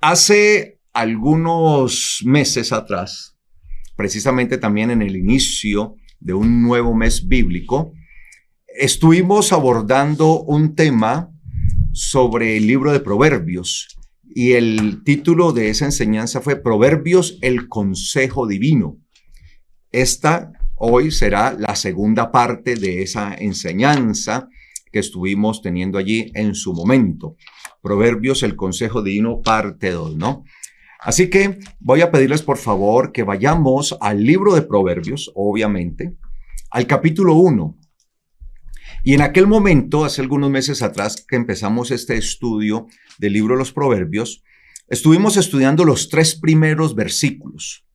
Hace algunos meses atrás, precisamente también en el inicio de un nuevo mes bíblico, estuvimos abordando un tema sobre el libro de Proverbios y el título de esa enseñanza fue Proverbios, el consejo divino. Esta hoy será la segunda parte de esa enseñanza que estuvimos teniendo allí en su momento. Proverbios, el consejo divino, parte 2, ¿no? Así que voy a pedirles por favor que vayamos al libro de Proverbios, obviamente, al capítulo 1. Y en aquel momento, hace algunos meses atrás que empezamos este estudio del libro de los Proverbios, estuvimos estudiando los 3 primeros versículos.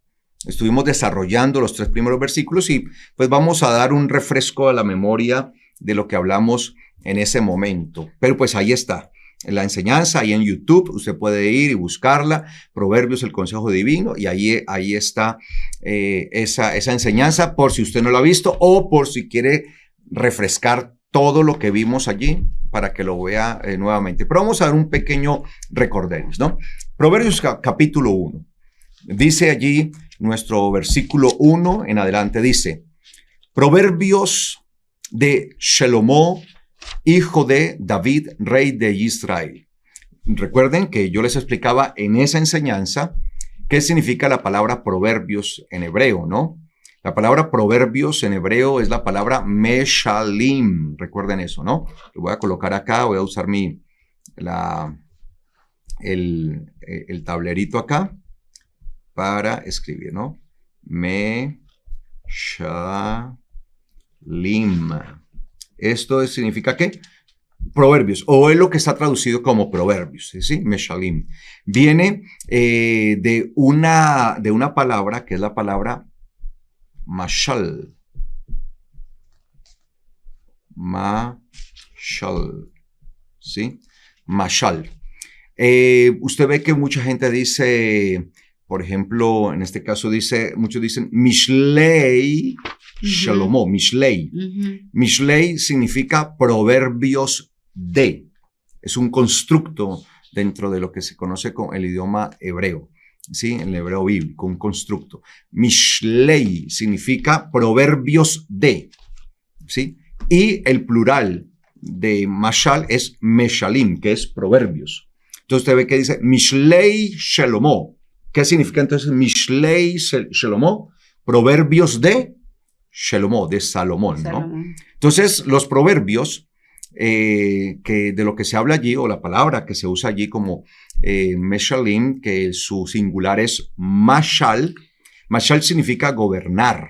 Estuvimos desarrollando los 3 primeros versículos y pues vamos a dar un refresco a la memoria de lo que hablamos en ese momento. Pero pues ahí está. La enseñanza, ahí en YouTube, usted puede ir y buscarla, Proverbios, el consejo divino, y ahí está esa enseñanza por si usted no lo ha visto o por si quiere refrescar todo lo que vimos allí para que lo vea nuevamente. Pero vamos a dar un pequeño recorderis, ¿no? Proverbios capítulo 1. Dice allí nuestro versículo 1 en adelante, dice, Proverbios de Shalomó, hijo de David, rey de Israel. Recuerden que yo les explicaba en esa enseñanza qué significa la palabra proverbios en hebreo, ¿no? La palabra proverbios en hebreo es la palabra meshalim. Recuerden eso, ¿no? Lo voy a colocar acá, voy a usar el tablerito acá para escribir, ¿no? Meshalim. Esto significa ¿qué? Proverbios, o es lo que está traducido como proverbios, ¿sí? Meshalim. Viene de una palabra que es la palabra mashal. Mashal, ¿sí? Mashal. Usted ve que mucha gente dice, por ejemplo, en este caso muchos dicen Mishlei Shalomó, Mishlei. Mishlei significa proverbios de. Es un constructo dentro de lo que se conoce con el idioma hebreo, ¿sí? En el hebreo bíblico, un constructo. Mishlei significa proverbios de, ¿sí? Y el plural de mashal es meshalim, que es proverbios. Entonces usted ve que dice Mishlei Shalomó. ¿Qué significa entonces Mishlei Shalomó? Proverbios de Shalomó, de Salomón, ¿no? Entonces, los proverbios, que de lo que se habla allí, o la palabra que se usa allí como meshalim, que su singular es mashal. Mashal significa gobernar,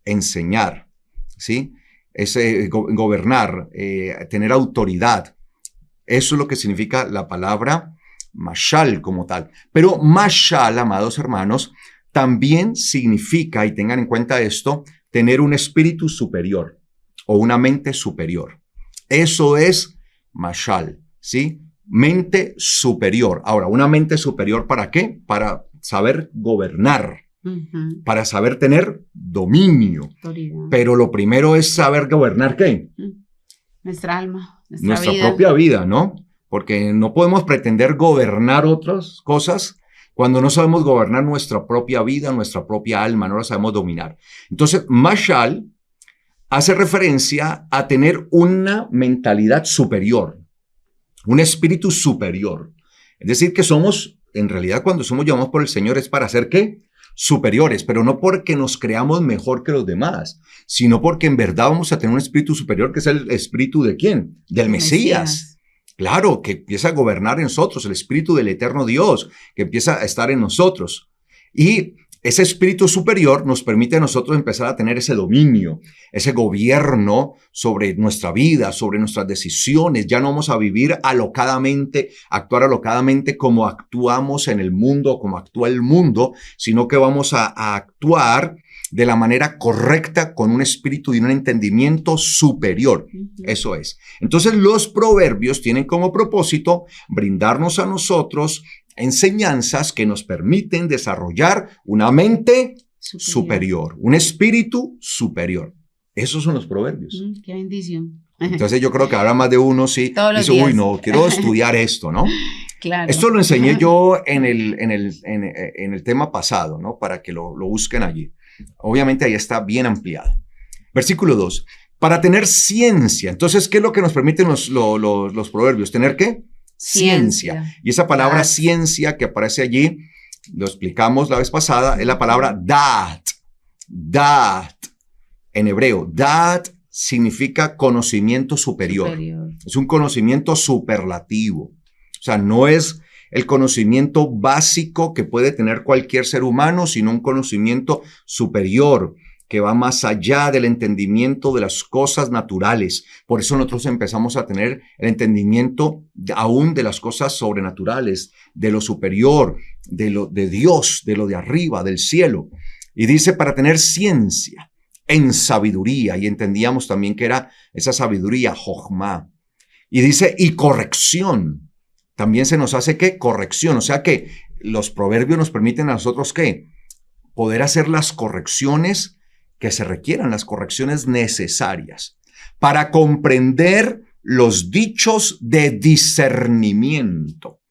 enseñar, ¿sí? Es gobernar, tener autoridad. Eso es lo que significa la palabra mashal como tal. Pero mashal, amados hermanos, también significa, y tengan en cuenta esto, tener un espíritu superior o una mente superior. Eso es mashal, ¿sí? Mente superior. Ahora, ¿una mente superior para qué? Para saber gobernar, para saber tener dominio. Autoridad. Pero lo primero es saber gobernar ¿qué? Nuestra alma, nuestra propia vida, ¿no? Porque no podemos pretender gobernar otras cosas cuando no sabemos gobernar nuestra propia vida, nuestra propia alma, no la sabemos dominar. Entonces, mashal hace referencia a tener una mentalidad superior, un espíritu superior. Es decir, que somos, en realidad, cuando somos llamados por el Señor es para ser, ¿qué? Superiores, pero no porque nos creamos mejor que los demás, sino porque en verdad vamos a tener un espíritu superior que es el espíritu ¿de quién? Del Mesías. Claro, que empieza a gobernar en nosotros, el espíritu del eterno Dios, que empieza a estar en nosotros. Y ese espíritu superior nos permite a nosotros empezar a tener ese dominio, ese gobierno sobre nuestra vida, sobre nuestras decisiones. Ya no vamos a vivir alocadamente, actuar alocadamente como actuamos en el mundo, como actúa el mundo, sino que vamos a actuar de la manera correcta, con un espíritu y un entendimiento superior. Eso es. Entonces, los proverbios tienen como propósito brindarnos a nosotros enseñanzas que nos permiten desarrollar una mente superior, un espíritu superior. Esos son los proverbios. Qué bendición. Entonces, yo creo que ahora más de uno sí dice, uy, no, quiero estudiar esto, ¿no? Claro. Esto lo enseñé yo en el tema pasado, ¿no? Para que lo busquen allí. Obviamente ahí está bien ampliado. Versículo 2. Para tener ciencia. Entonces, ¿qué es lo que nos permiten los proverbios? ¿Tener qué? Ciencia. Y esa palabra ciencia que aparece allí, lo explicamos la vez pasada, es la palabra dat. Dat. En hebreo, dat significa conocimiento superior. Es un conocimiento superlativo. O sea, no es el conocimiento básico que puede tener cualquier ser humano, sino un conocimiento superior que va más allá del entendimiento de las cosas naturales. Por eso nosotros empezamos a tener el entendimiento aún de las cosas sobrenaturales, de lo superior, de Dios, de lo de arriba, del cielo. Y dice para tener ciencia en sabiduría. Y entendíamos también que era esa sabiduría, jochma. Y dice, y corrección. También se nos hace ¿qué? Corrección. O sea que los proverbios nos permiten a nosotros ¿qué? Poder hacer las correcciones que se requieran, las correcciones necesarias para comprender los dichos de discernimiento.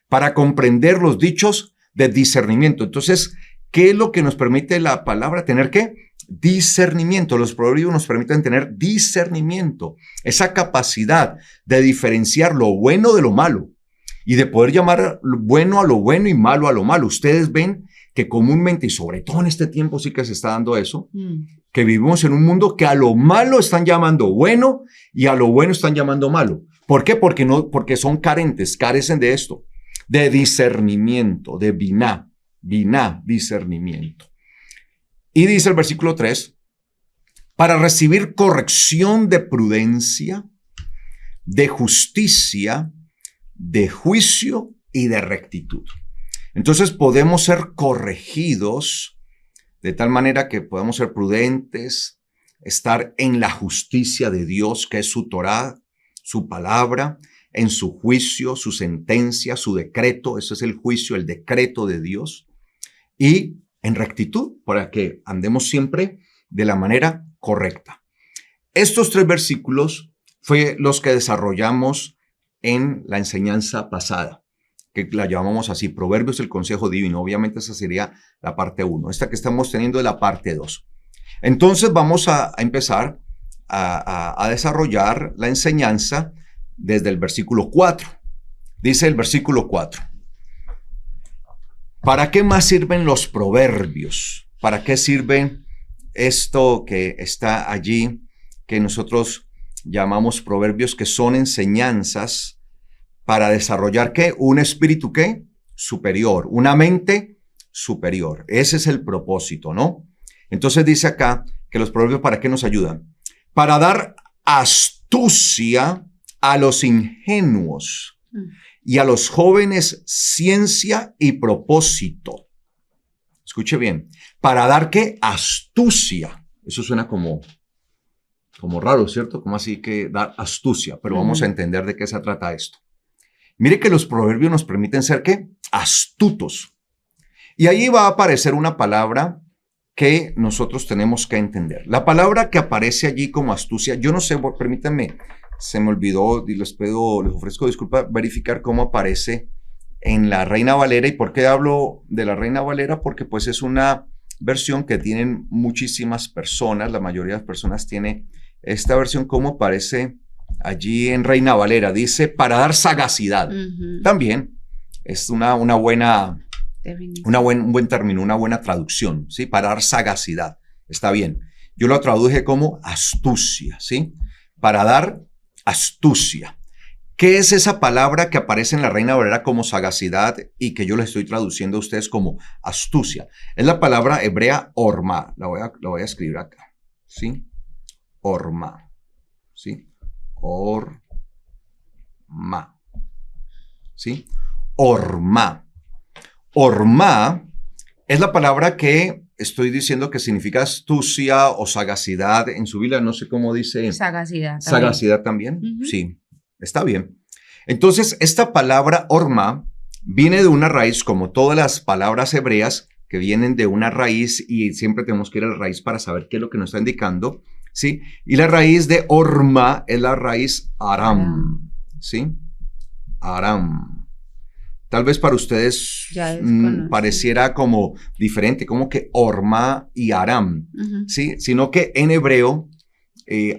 Para comprender los dichos de discernimiento. Entonces, ¿qué es lo que nos permite la palabra? Tener ¿qué? Discernimiento. Los proverbios nos permiten tener discernimiento. Esa capacidad de diferenciar lo bueno de lo malo y de poder llamar bueno a lo bueno y malo a lo malo. Ustedes ven que comúnmente, y sobre todo en este tiempo sí que se está dando eso, que vivimos en un mundo que a lo malo están llamando bueno y a lo bueno están llamando malo. ¿Por qué? Porque son carecen de esto, de discernimiento, de biná, discernimiento. Y dice el versículo 3, para recibir corrección de prudencia, de justicia, de juicio y de rectitud. Entonces podemos ser corregidos de tal manera que podamos ser prudentes, estar en la justicia de Dios, que es su Torá, su palabra, en su juicio, su sentencia, su decreto. Ese es el juicio, el decreto de Dios. Y en rectitud, para que andemos siempre de la manera correcta. Estos 3 versículos fue los que desarrollamos en la enseñanza pasada, que la llamamos así, Proverbios, el consejo divino. Obviamente esa sería la parte 1. Esta que estamos teniendo es la parte 2. Entonces vamos a empezar a desarrollar la enseñanza desde el versículo 4. Dice el versículo 4. ¿Para qué más sirven los proverbios? ¿Para qué sirve esto que está allí, que nosotros llamamos proverbios, que son enseñanzas para desarrollar ¿qué? Un espíritu ¿qué? Superior, una mente superior. Ese es el propósito, ¿no? Entonces dice acá que los proverbios ¿para qué nos ayudan? Para dar astucia a los ingenuos y a los jóvenes ciencia y propósito. Escuche bien. Para dar ¿qué? Astucia. Eso suena como raro, ¿cierto? Como así que dar astucia. Pero vamos a entender de qué se trata esto. Mire que los proverbios nos permiten ser ¿qué? Astutos. Y ahí va a aparecer una palabra que nosotros tenemos que entender. La palabra que aparece allí como astucia, yo no sé, permítanme, se me olvidó y les ofrezco disculpa, verificar cómo aparece en la Reina Valera. ¿Y por qué hablo de la Reina Valera? Porque pues es una versión que tienen muchísimas personas, la mayoría de las personas tiene esta versión como aparece allí en Reina Valera. Dice, para dar sagacidad. También es un buen término, una buena traducción, ¿sí? Para dar sagacidad. Está bien. Yo lo traduje como astucia, ¿sí? Para dar astucia. ¿Qué es esa palabra que aparece en la Reina Valera como sagacidad y que yo le estoy traduciendo a ustedes como astucia? Es la palabra hebrea orma. La voy a escribir acá, ¿sí? Orma, ¿sí? Orma, ¿sí? Orma. Orma es la palabra que estoy diciendo que significa astucia o sagacidad en su Biblia. No sé cómo dice. Sagacidad. Sagacidad también. Sí, está bien. Entonces, esta palabra orma viene de una raíz, como todas las palabras hebreas que vienen de una raíz, y siempre tenemos que ir a la raíz para saber qué es lo que nos está indicando, ¿sí? Y la raíz de orma es la raíz aram, ¿sí? Aram. tal vez para ustedes Ya desconocen. pareciera como diferente, como que Orma y Aram, ¿sí? Sino que en hebreo,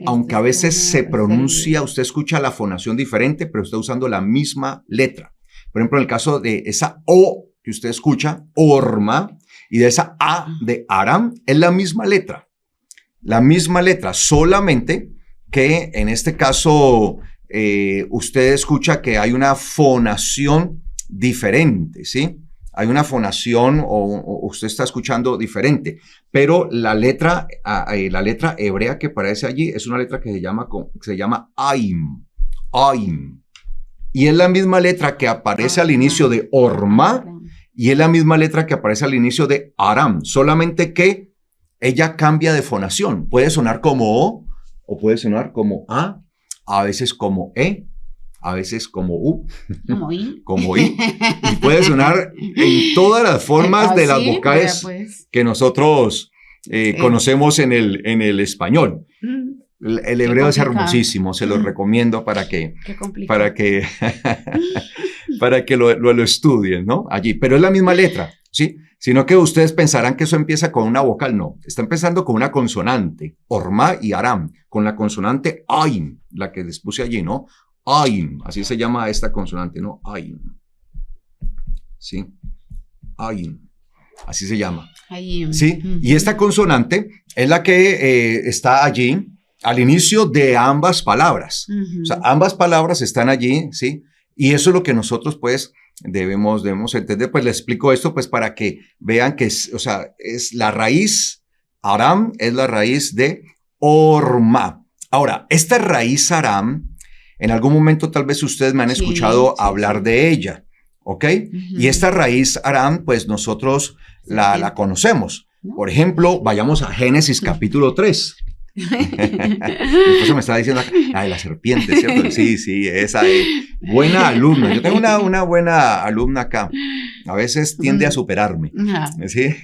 aunque a veces se pronuncia, usted escucha la fonación diferente, pero está usando la misma letra. Por ejemplo, en el caso de esa O que usted escucha, Orma, y de esa A de Aram, es la misma letra. La misma letra, solamente que en este caso usted escucha que hay una fonación diferente, ¿sí? Hay una fonación o usted está escuchando diferente, pero la letra hebrea que aparece allí es una letra que se llama Aim, Aim. Y es la misma letra que aparece al inicio de Orma y es la misma letra que aparece al inicio de Aram, solamente que ella cambia de fonación. Puede sonar como O puede sonar como a veces como a veces como U, como I, y puede sonar en todas las formas de las vocales que nosotros conocemos en el español. El hebreo es hermosísimo, se lo recomiendo para que lo estudien, ¿no? Allí, pero es la misma letra, ¿sí? Sino que ustedes pensarán que eso empieza con una vocal, no, está empezando con una consonante, Orma y Aram, con la consonante Ain, la que les puse allí, ¿no? Ain, así se llama esta consonante, ¿no? Ain, ¿sí? Ain, así se llama, ¿sí? Y esta consonante es la que está allí al inicio de ambas palabras, o sea, ambas palabras están allí, ¿sí? Y eso es lo que nosotros, pues, debemos entender. Pues les explico esto, pues, para que vean que es la raíz, Aram es la raíz de Orma. Ahora, esta raíz Aram, en algún momento tal vez ustedes me han escuchado hablar de ella, ¿ok? Y esta raíz Aram, pues nosotros la conocemos. Por ejemplo, vayamos a Génesis capítulo 3. Después me estaba diciendo la de la serpiente, ¿cierto? Sí, esa es buena alumna. Yo tengo una buena alumna acá. A veces tiende a superarme, ¿sí?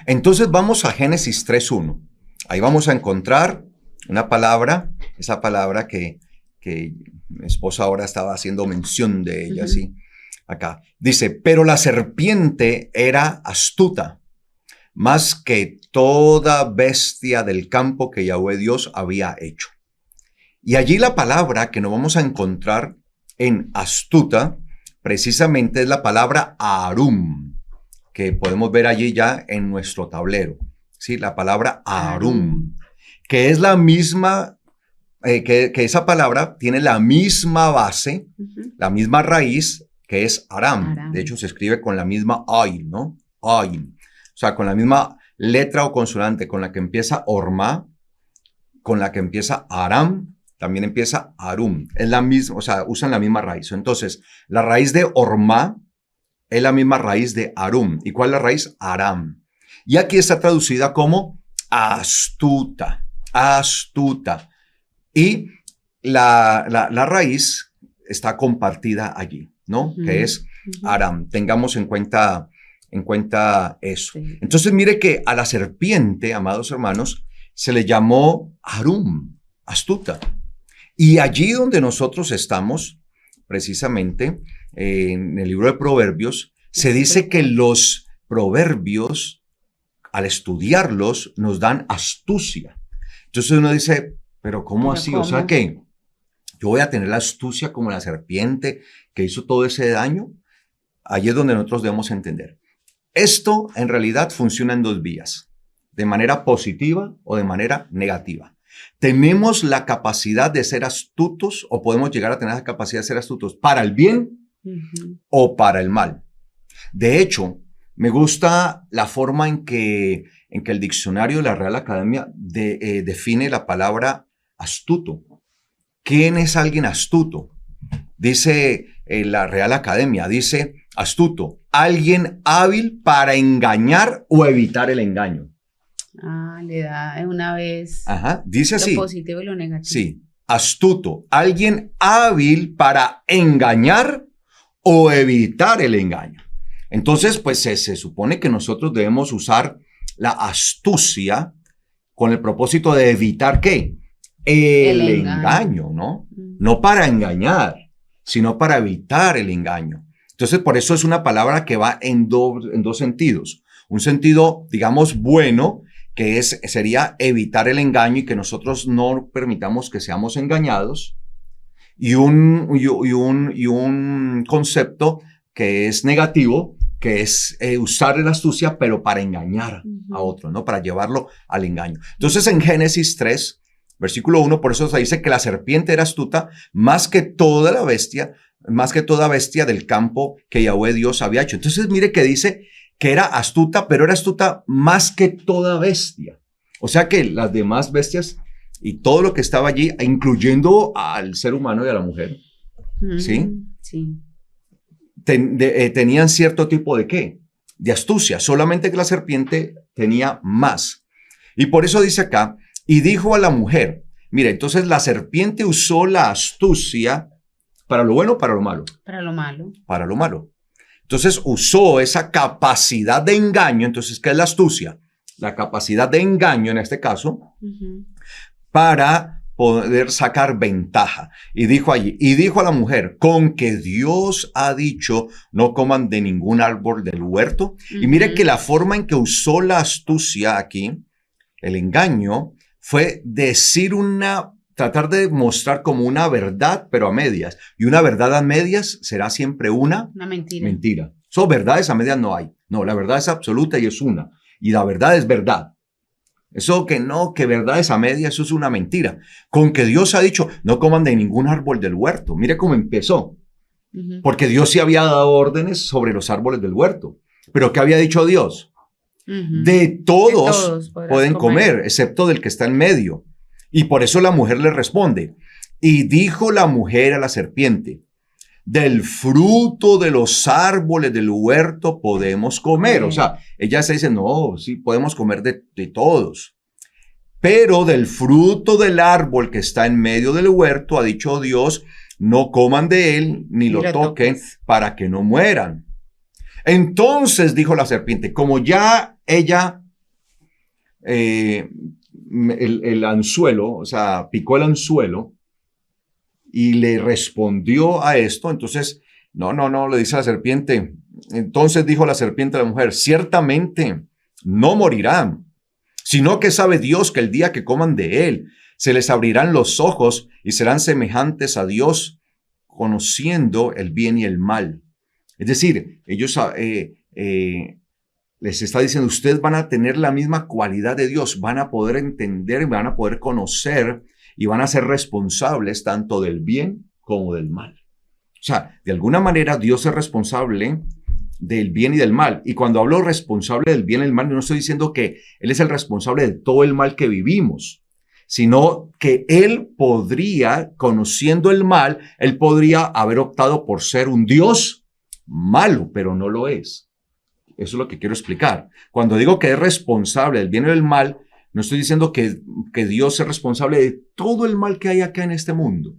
Entonces vamos a Génesis 3:1. Ahí vamos a encontrar una palabra, esa palabra que mi esposa ahora estaba haciendo mención de ella, ¿sí? Acá dice, pero la serpiente era astuta, más que toda bestia del campo que Yahweh Dios había hecho. Y allí la palabra que nos vamos a encontrar en astuta, precisamente es la palabra Arum, que podemos ver allí ya en nuestro tablero. Sí, la palabra Arum, que es la misma, que esa palabra tiene la misma base, la misma raíz, que es Aram. De hecho, se escribe con la misma Ain, ¿no? Ain. O sea, con la misma letra o consonante con la que empieza Orma, con la que empieza Aram, también empieza Arum. Es la misma, o sea, usan la misma raíz. Entonces, la raíz de Orma es la misma raíz de Arum. ¿Y cuál es la raíz? Aram. Y aquí está traducida como astuta, astuta. Y la raíz está compartida allí, ¿no? Que es Aram. Tengamos en cuenta eso. Entonces mire que a la serpiente, amados hermanos, se le llamó Arum, astuta. Y allí donde nosotros estamos, precisamente, en el libro de Proverbios, se dice que los proverbios, al estudiarlos, nos dan astucia. Entonces uno dice, ¿pero cómo así? ¿Cómo? O sea que yo voy a tener la astucia como la serpiente que hizo todo ese daño. Allí es donde nosotros debemos entender. Esto en realidad funciona en dos vías, de manera positiva o de manera negativa. Tenemos la capacidad de ser astutos o podemos llegar a tener la capacidad de ser astutos para el bien o para el mal. De hecho, me gusta la forma en que el diccionario de la Real Academia define la palabra astuto. ¿Quién es alguien astuto? Dice la Real Academia, dice astuto, alguien hábil para engañar o evitar el engaño. Le da una vez. Dice así. Lo positivo y lo negativo. Sí, astuto, alguien hábil para engañar o evitar el engaño. Entonces, pues se supone que nosotros debemos usar la astucia con el propósito de evitar ¿qué? El engaño, ¿no? No para engañar, sino para evitar el engaño. Entonces, por eso es una palabra que va en dos sentidos. Un sentido, digamos, bueno, que sería evitar el engaño y que nosotros no permitamos que seamos engañados. Y un concepto que es negativo, que es usar la astucia, pero para engañar a otro, ¿no? Para llevarlo al engaño. Entonces, en Génesis 3, versículo 1, por eso se dice que la serpiente era astuta más que toda bestia del campo que Yahweh Dios había hecho. Entonces, mire que dice que era astuta, pero era astuta más que toda bestia. O sea que las demás bestias y todo lo que estaba allí, incluyendo al ser humano y a la mujer, ¿sí? Sí. Tenían cierto tipo de ¿qué? De astucia, solamente que la serpiente tenía más. Y por eso dice acá, y dijo a la mujer, mira, entonces la serpiente usó la astucia para lo bueno o para lo malo. Para lo malo. Para lo malo. Entonces usó esa capacidad de engaño, entonces, ¿qué es la astucia? La capacidad de engaño en este caso, para poder sacar ventaja. Y dijo allí, y dijo a la mujer, con que Dios ha dicho, no coman de ningún árbol del huerto. Y mire que la forma en que usó la astucia aquí, el engaño, fue tratar de mostrar como una verdad, pero a medias. Y una verdad a medias será siempre una mentira. Verdades a medias no hay. No, la verdad es absoluta y es una. Y la verdad es verdad. Eso que verdades a medias, eso es una mentira. Con que Dios ha dicho, no coman de ningún árbol del huerto. Mire cómo empezó. Porque Dios sí había dado órdenes sobre los árboles del huerto. Pero ¿qué había dicho Dios? De todos pueden comer, excepto del que está en medio. Y por eso la mujer le responde. Y dijo la mujer a la serpiente, del fruto de los árboles del huerto podemos comer. O sea, ella se dice, no, sí, podemos comer de todos. Pero del fruto del árbol que está en medio del huerto, ha dicho Dios, no coman de él, ni lo toquen, para que no mueran. Entonces dijo la serpiente, como ya ella, el anzuelo, o sea, picó el anzuelo, y le respondió a esto, entonces, no, le dice a la serpiente. Entonces dijo la serpiente a la mujer, ciertamente no morirán, sino que sabe Dios que el día que coman de él, se les abrirán los ojos y serán semejantes a Dios, conociendo el bien y el mal. Es decir, ellos les está diciendo, ustedes van a tener la misma cualidad de Dios, van a poder entender, van a poder conocer y van a ser responsables tanto del bien como del mal. O sea, de alguna manera Dios es responsable del bien y del mal. Y cuando hablo responsable del bien y del mal, no estoy diciendo que Él es el responsable de todo el mal que vivimos, sino que Él podría, conociendo el mal, Él podría haber optado por ser un Dios malo, pero no lo es. Eso es lo que quiero explicar. Cuando digo que es responsable del bien y del mal, no estoy diciendo que Dios es responsable de todo el mal que hay acá en este mundo,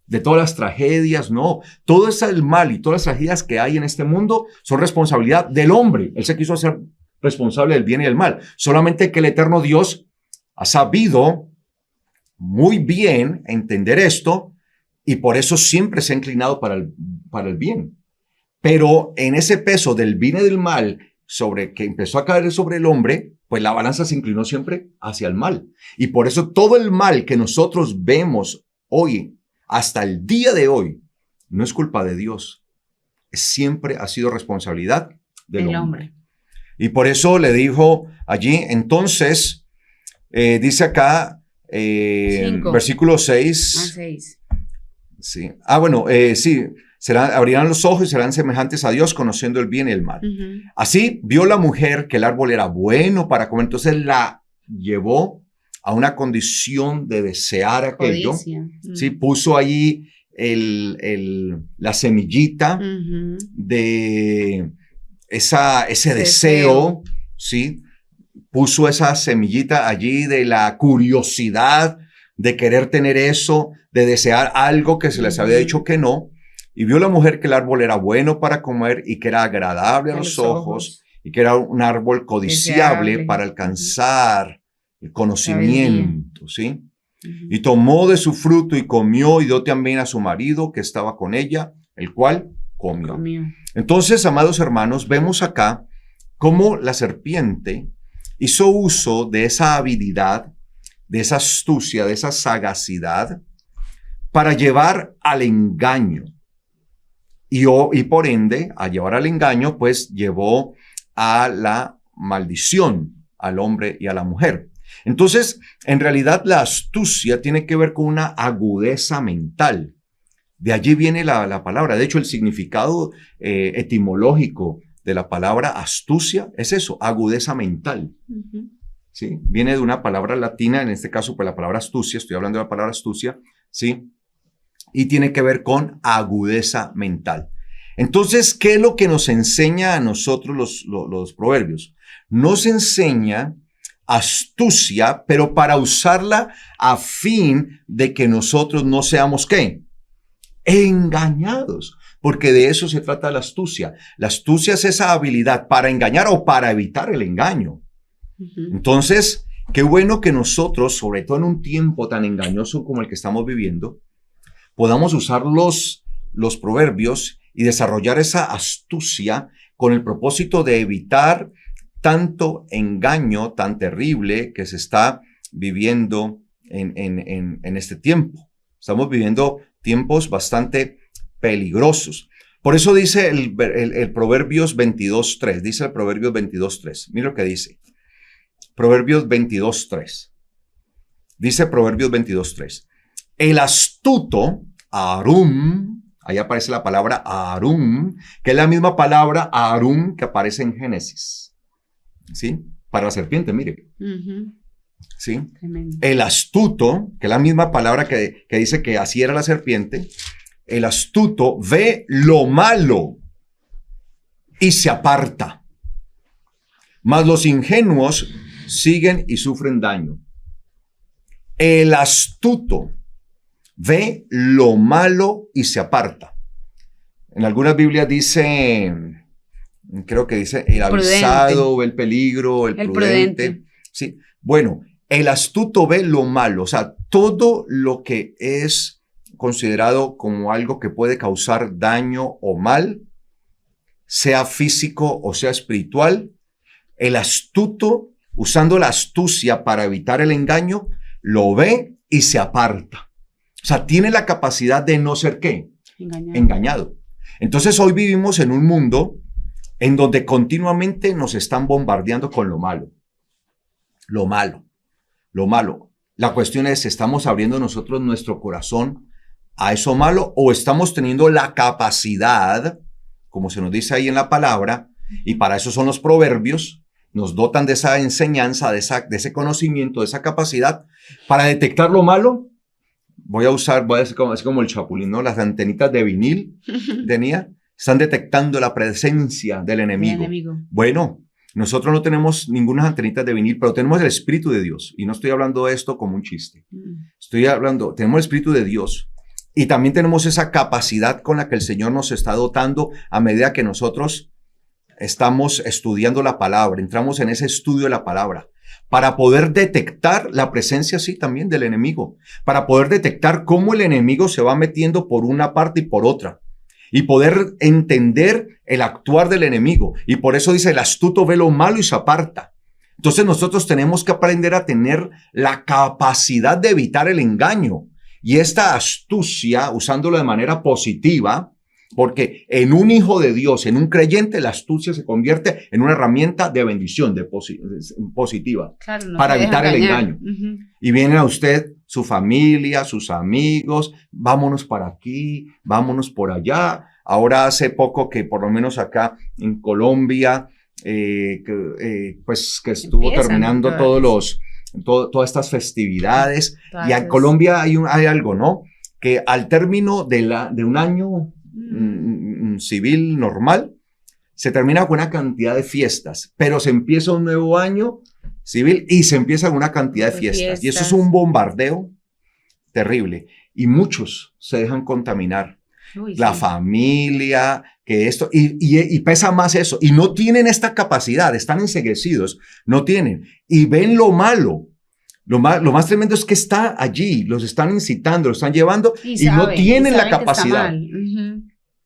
de todas las tragedias, no. Todo ese mal y todas las tragedias que hay en este mundo son responsabilidad del hombre. Él se quiso hacer responsable del bien y del mal. Solamente que el eterno Dios ha sabido muy bien entender esto y por eso siempre se ha inclinado para el bien. Pero en ese peso del bien y del mal que empezó a caer sobre el hombre, pues la balanza se inclinó siempre hacia el mal. Y por eso todo el mal que nosotros vemos hoy, hasta el día de hoy, no es culpa de Dios. Siempre ha sido responsabilidad del hombre. Y por eso le dijo allí, entonces, dice acá, versículo 6. 6. Sí. Sí. Abrirán los ojos y serán semejantes a Dios, conociendo el bien y el mal. Así vio la mujer que el árbol era bueno para comer, entonces la llevó a una condición de desear aquello. Sí, puso allí la semillita de ese deseo, ¿sí? Puso esa semillita allí de la curiosidad de querer tener eso, de desear algo que se les había dicho que no. Y vio la mujer que el árbol era bueno para comer y que era agradable a los ojos y que era un árbol codiciable para alcanzar el conocimiento, ¿sí? Y tomó de su fruto y comió y dio también a su marido que estaba con ella, el cual comió. Entonces, amados hermanos, vemos acá cómo la serpiente hizo uso de esa habilidad, de esa astucia, de esa sagacidad, para llevar al engaño. Y por ende, al llevar al engaño, pues llevó a la maldición al hombre y a la mujer. Entonces, en realidad, la astucia tiene que ver con una agudeza mental. De allí viene la palabra. De hecho, el significado etimológico de la palabra astucia es eso, agudeza mental. ¿Sí? Viene de una palabra latina, en este caso, pues la palabra astucia, estoy hablando de la palabra astucia, ¿sí? Y tiene que ver con agudeza mental. Entonces, ¿qué es lo que nos enseña a nosotros los proverbios? Nos enseña astucia, pero para usarla a fin de que nosotros no seamos, ¿qué? Engañados. Porque de eso se trata la astucia. La astucia es esa habilidad para engañar o para evitar el engaño. Entonces, qué bueno que nosotros, sobre todo en un tiempo tan engañoso como el que estamos viviendo, podamos usar los proverbios y desarrollar esa astucia con el propósito de evitar tanto engaño tan terrible que se está viviendo en este tiempo. Estamos viviendo tiempos bastante peligrosos. Por eso dice el Proverbios 22.3, dice el Proverbios 22.3. Mira lo que dice. Proverbios 22.3. Dice Proverbios 22.3. El astuto, Arum, ahí aparece la palabra Arum, que es la misma palabra Arum que aparece en Génesis. ¿Sí? Para la serpiente, mire. ¿Sí? Tremendo. El astuto, que es la misma palabra que dice que así era la serpiente, el astuto ve lo malo y se aparta. Mas los ingenuos siguen y sufren daño. El astuto ve lo malo y se aparta. En algunas Biblias dice, creo que dice, el avisado ve el peligro, el prudente. Sí. Bueno, el astuto ve lo malo, o sea, todo lo que es considerado como algo que puede causar daño o mal, sea físico o sea espiritual, el astuto, usando la astucia para evitar el engaño, lo ve y se aparta. O sea, tiene la capacidad de no ser ¿qué? Engañado. Entonces hoy vivimos en un mundo en donde continuamente nos están bombardeando con lo malo. Lo malo. Lo malo. La cuestión es, ¿estamos abriendo nosotros nuestro corazón a eso malo o estamos teniendo la capacidad, como se nos dice ahí en la palabra, y para eso son los proverbios, nos dotan de esa enseñanza, de ese conocimiento, de esa capacidad para detectar lo malo? Voy a hacer como el Chapulín, ¿no? Las antenitas de vinil tenía, están detectando la presencia del enemigo. Bueno, nosotros no tenemos ninguna antenitas de vinil, pero tenemos el Espíritu de Dios. Y no estoy hablando de esto como un chiste. Tenemos el Espíritu de Dios. Y también tenemos esa capacidad con la que el Señor nos está dotando a medida que nosotros estamos estudiando la palabra, entramos en ese estudio de la palabra, para poder detectar la presencia, sí, también del enemigo, para poder detectar cómo el enemigo se va metiendo por una parte y por otra, y poder entender el actuar del enemigo. Y por eso dice, el astuto ve lo malo y se aparta. Entonces nosotros tenemos que aprender a tener la capacidad de evitar el engaño, y esta astucia, usándolo de manera positiva, porque en un hijo de Dios, en un creyente, la astucia se convierte en una herramienta de bendición, positiva, claro, no para evitar el engaño. Uh-huh. Y viene a usted, su familia, sus amigos, vámonos para aquí, vámonos por allá. Ahora hace poco que por lo menos acá en Colombia, pues que estuvo terminando todas estas festividades. Y en Colombia hay algo, ¿no? Que al término de un año civil normal, se termina con una cantidad de fiestas, pero se empieza un nuevo año civil y se empieza con una cantidad de fiestas. Y eso es un bombardeo terrible. Y muchos se dejan contaminar. La familia, que esto, y pesa más eso. Y no tienen esta capacidad, están enceguecidos, no tienen. Y ven lo malo. Lo más tremendo es que está allí, los están incitando, los están llevando y no tienen la capacidad.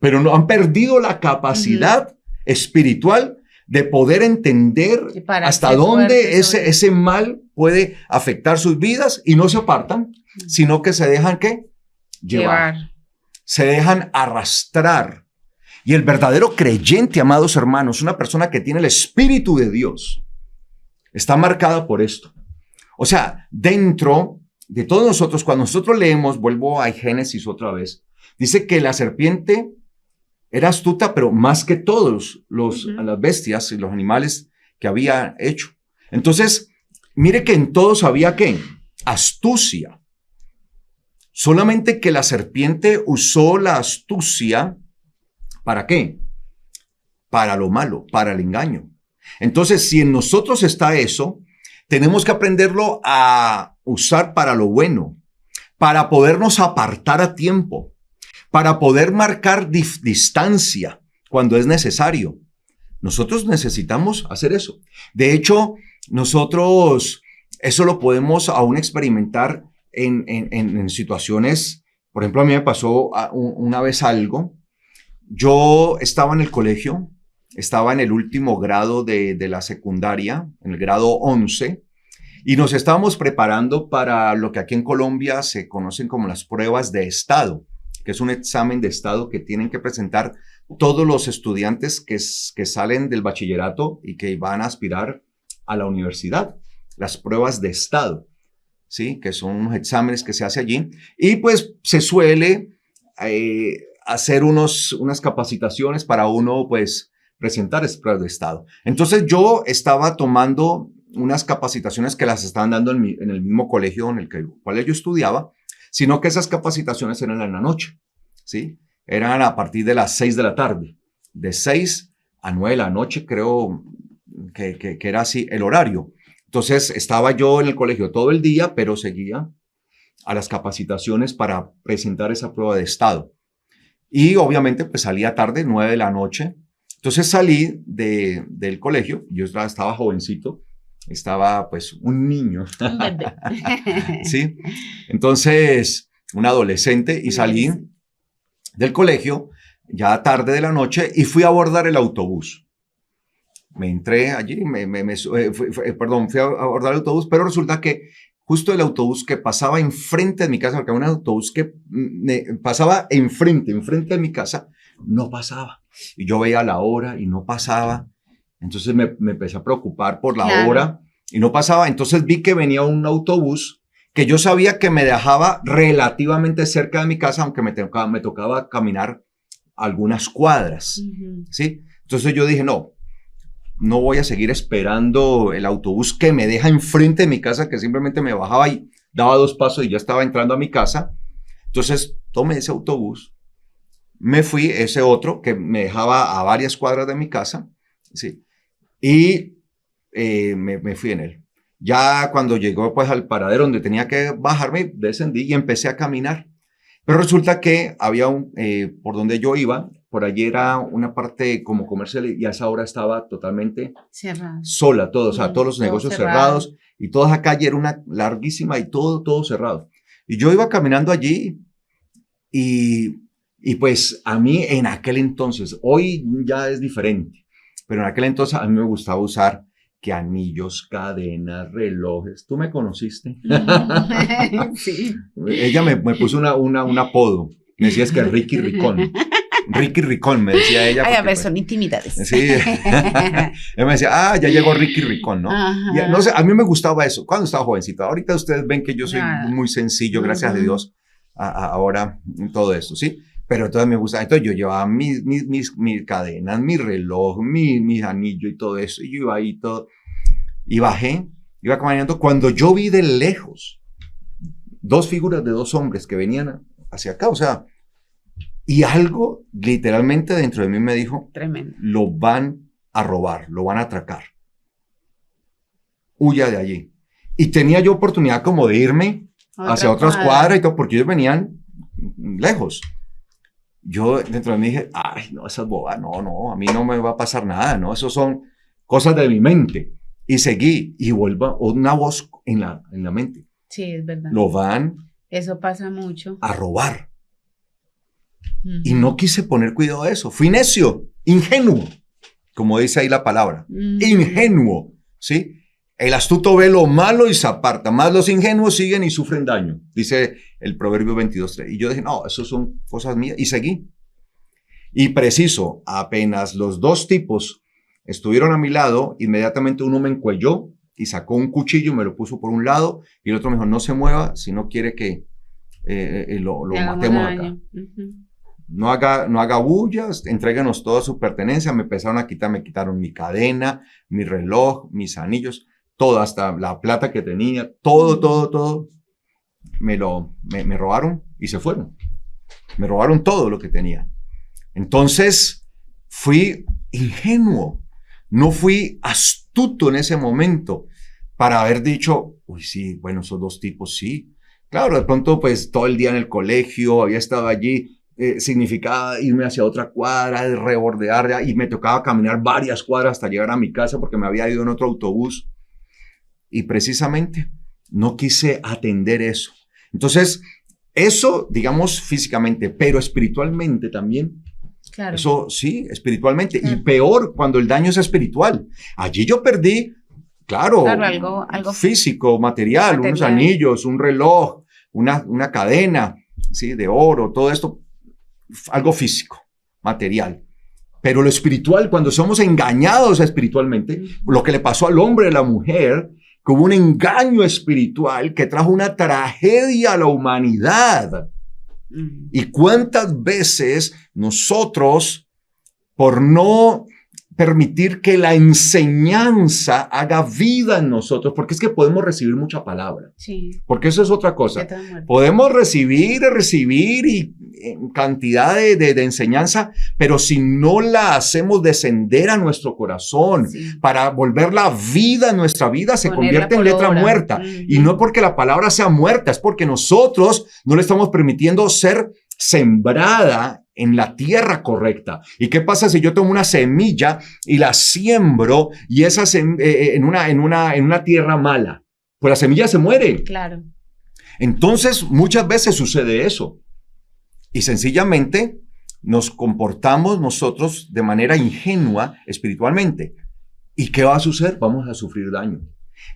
pero no han perdido la capacidad espiritual de poder entender hasta dónde ese mal puede afectar sus vidas y no se apartan, sino que se dejan ¿qué? Llevar. Se dejan arrastrar. Y el verdadero creyente, amados hermanos, una persona que tiene el Espíritu de Dios, está marcada por esto. O sea, dentro de todos nosotros, cuando nosotros leemos, vuelvo a Génesis otra vez, dice que la serpiente era astuta, pero más que todos las bestias y los animales que había hecho. Entonces, mire que en todos había ¿qué? Astucia. Solamente que la serpiente usó la astucia, ¿para qué? Para lo malo, para el engaño. Entonces, si en nosotros está eso, tenemos que aprenderlo a usar para lo bueno, para podernos apartar a tiempo, para poder marcar distancia cuando es necesario. Nosotros necesitamos hacer eso. De hecho, nosotros eso lo podemos aún experimentar en situaciones. Por ejemplo, a mí me pasó una vez algo. Yo estaba en el colegio, estaba en el último grado de la secundaria, en el grado 11, y nos estábamos preparando para lo que aquí en Colombia se conocen como las pruebas de estado, que es un examen de estado que tienen que presentar todos los estudiantes que salen del bachillerato y que van a aspirar a la universidad, las pruebas de estado, ¿sí? Que son unos exámenes que se hace allí, y pues se suele hacer unas capacitaciones para uno, pues, presentar esas pruebas de estado. Entonces yo estaba tomando unas capacitaciones que las estaban dando en el mismo colegio en el cual yo estudiaba, sino que esas capacitaciones eran en la noche, ¿sí? Eran a partir de las 6 de la tarde, de 6 a 9 de la noche, creo que era así el horario. Entonces estaba yo en el colegio todo el día, pero seguía a las capacitaciones para presentar esa prueba de estado. Y obviamente pues salía tarde, 9 de la noche. Entonces salí del colegio, yo estaba jovencito, estaba pues un niño, ¿sí? Entonces, un adolescente, y salí del colegio ya tarde de la noche y fui a abordar el autobús. Me entré allí, fui a abordar el autobús, pero resulta que justo el autobús que pasaba enfrente de mi casa, porque había un autobús que pasaba enfrente de mi casa, no pasaba. Y yo veía la hora y no pasaba. Entonces me empecé a preocupar por la hora y no pasaba. Entonces vi que venía un autobús que yo sabía que me dejaba relativamente cerca de mi casa, aunque me tocaba caminar algunas cuadras, ¿sí? Entonces yo dije, no voy a seguir esperando el autobús que me deja enfrente de mi casa, que simplemente me bajaba y daba 2 pasos y ya estaba entrando a mi casa. Entonces tomé ese autobús, me fui, ese otro que me dejaba a varias cuadras de mi casa, ¿sí? Y me fui en él. Ya cuando llegó pues al paradero donde tenía que bajarme, descendí y empecé a caminar. Pero resulta que había por donde yo iba, por allí era una parte como comercial y a esa hora estaba totalmente sola, todo, o sea, todos los negocios cerrados y toda esa calle era una larguísima y todo cerrado. Y yo iba caminando allí y pues a mí en aquel entonces, hoy ya es diferente, pero en aquel entonces a mí me gustaba usar que anillos, cadenas, relojes. ¿Tú me conociste? Sí. Ella me puso un apodo. Me decía es que Ricky Ricón. Ricky Ricón, me decía ella. Ay, a ver, son intimidades. Sí. Ella me decía, ya llegó Ricky Ricón, ¿no? Y, no sé, a mí me gustaba eso cuando estaba jovencita. Ahorita ustedes ven que yo soy muy sencillo, gracias a Dios, ahora todo esto, ¿sí? Pero entonces me gustaba. Entonces yo llevaba mis cadenas, mi reloj, mis anillos y todo eso. Y yo iba ahí todo. Y bajé, iba caminando. Cuando yo vi de lejos 2 figuras de 2 hombres que venían hacia acá, o sea, y algo literalmente dentro de mí me dijo, tremendo, lo van a robar, lo van a atracar. Huya de allí. Y tenía yo oportunidad como de irme hacia otras cuadras y todo, porque ellos venían lejos. Yo dentro de mí dije, ay, no, esas bobas, no, a mí no me va a pasar nada, no, eso son cosas de mi mente. Y seguí, y vuelva una voz en la mente. Sí, es verdad. Lo van Eso pasa mucho. a robar. Y no quise poner cuidado a eso. Fui necio, ingenuo, como dice ahí la palabra. Ingenuo, ¿sí? El astuto ve lo malo y se aparta, más los ingenuos siguen y sufren daño, dice el Proverbio 22:3. Y yo dije, no, eso son cosas mías, y seguí. Y preciso, apenas los dos tipos estuvieron a mi lado, inmediatamente uno me encuelló y sacó un cuchillo, me lo puso por un lado, y el otro me dijo, no se mueva si no quiere que lo matemos acá. No haga bullas, entréguenos toda su pertenencia. Me empezaron a quitar, me quitaron mi cadena, mi reloj, mis anillos, todo, hasta la plata que tenía, todo. Me robaron y se fueron. Me robaron todo lo que tenía. Entonces, fui ingenuo, no fui astuto en ese momento para haber dicho, uy, sí, bueno, esos dos tipos, sí. Claro, de pronto, pues, todo el día en el colegio, había estado allí, significaba irme hacia otra cuadra, rebordear, y me tocaba caminar varias cuadras hasta llegar a mi casa porque me había ido en otro autobús. Y precisamente no quise atender eso. Entonces, eso, digamos, físicamente, pero espiritualmente también. Claro. Eso sí, espiritualmente. Claro. Y peor cuando el daño es espiritual. Allí yo perdí, claro algo físico, material, unos anillos, un reloj, una cadena, ¿sí? De oro, todo esto, algo físico, material. Pero lo espiritual, cuando somos engañados espiritualmente, lo que le pasó al hombre y a la mujer, que hubo un engaño espiritual que trajo una tragedia a la humanidad. Y cuántas veces nosotros, por no permitir que la enseñanza haga vida en nosotros, porque es que podemos recibir mucha palabra, sí. Porque eso es otra cosa. Podemos recibir y cantidad de enseñanza, pero si no la hacemos descender a nuestro corazón, sí, para volverla vida en nuestra vida, se convierte en letra muerta. Y no porque la palabra sea muerta, es porque nosotros no le estamos permitiendo ser sembrada en la tierra correcta. ¿Y qué pasa si yo tomo una semilla y la siembro y esa en una tierra mala? Pues la semilla se muere. Claro. Entonces, muchas veces sucede eso. Y sencillamente nos comportamos nosotros de manera ingenua espiritualmente. ¿Y qué va a suceder? Vamos a sufrir daño.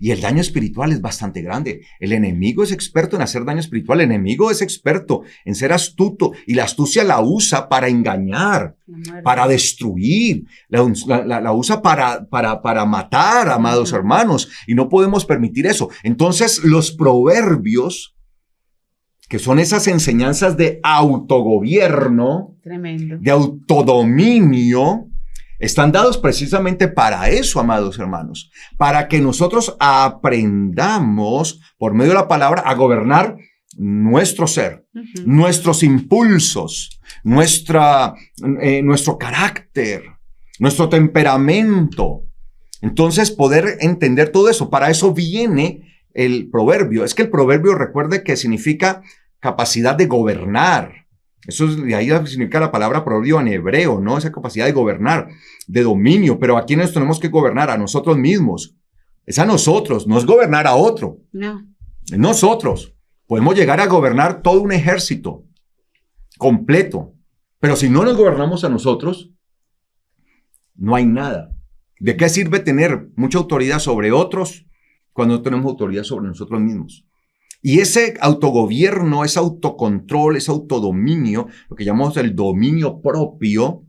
Y el daño espiritual es bastante grande. El enemigo es experto en hacer daño espiritual. El enemigo es experto en ser astuto. Y la astucia la usa para engañar, para destruir. La usa para matar, amados hermanos. Y no podemos permitir eso. Entonces, los proverbios, que son esas enseñanzas de autogobierno, tremendo, de autodominio, están dados precisamente para eso, amados hermanos, para que nosotros aprendamos por medio de la palabra a gobernar nuestro ser, nuestros impulsos, nuestro carácter, nuestro temperamento. Entonces, poder entender todo eso. Para eso viene el proverbio. Es que el proverbio, recuerde que significa capacidad de gobernar. Eso es, de ahí significa la palabra proverbio en hebreo, ¿no? Esa capacidad de gobernar, de dominio. Pero ¿a quiénes tenemos que gobernar? A nosotros mismos. Es a nosotros, no es gobernar a otro. No. Nosotros podemos llegar a gobernar todo un ejército completo. Pero si no nos gobernamos a nosotros, no hay nada. ¿De qué sirve tener mucha autoridad sobre otros cuando no tenemos autoridad sobre nosotros mismos? Y ese autogobierno, ese autocontrol, ese autodominio, lo que llamamos el dominio propio,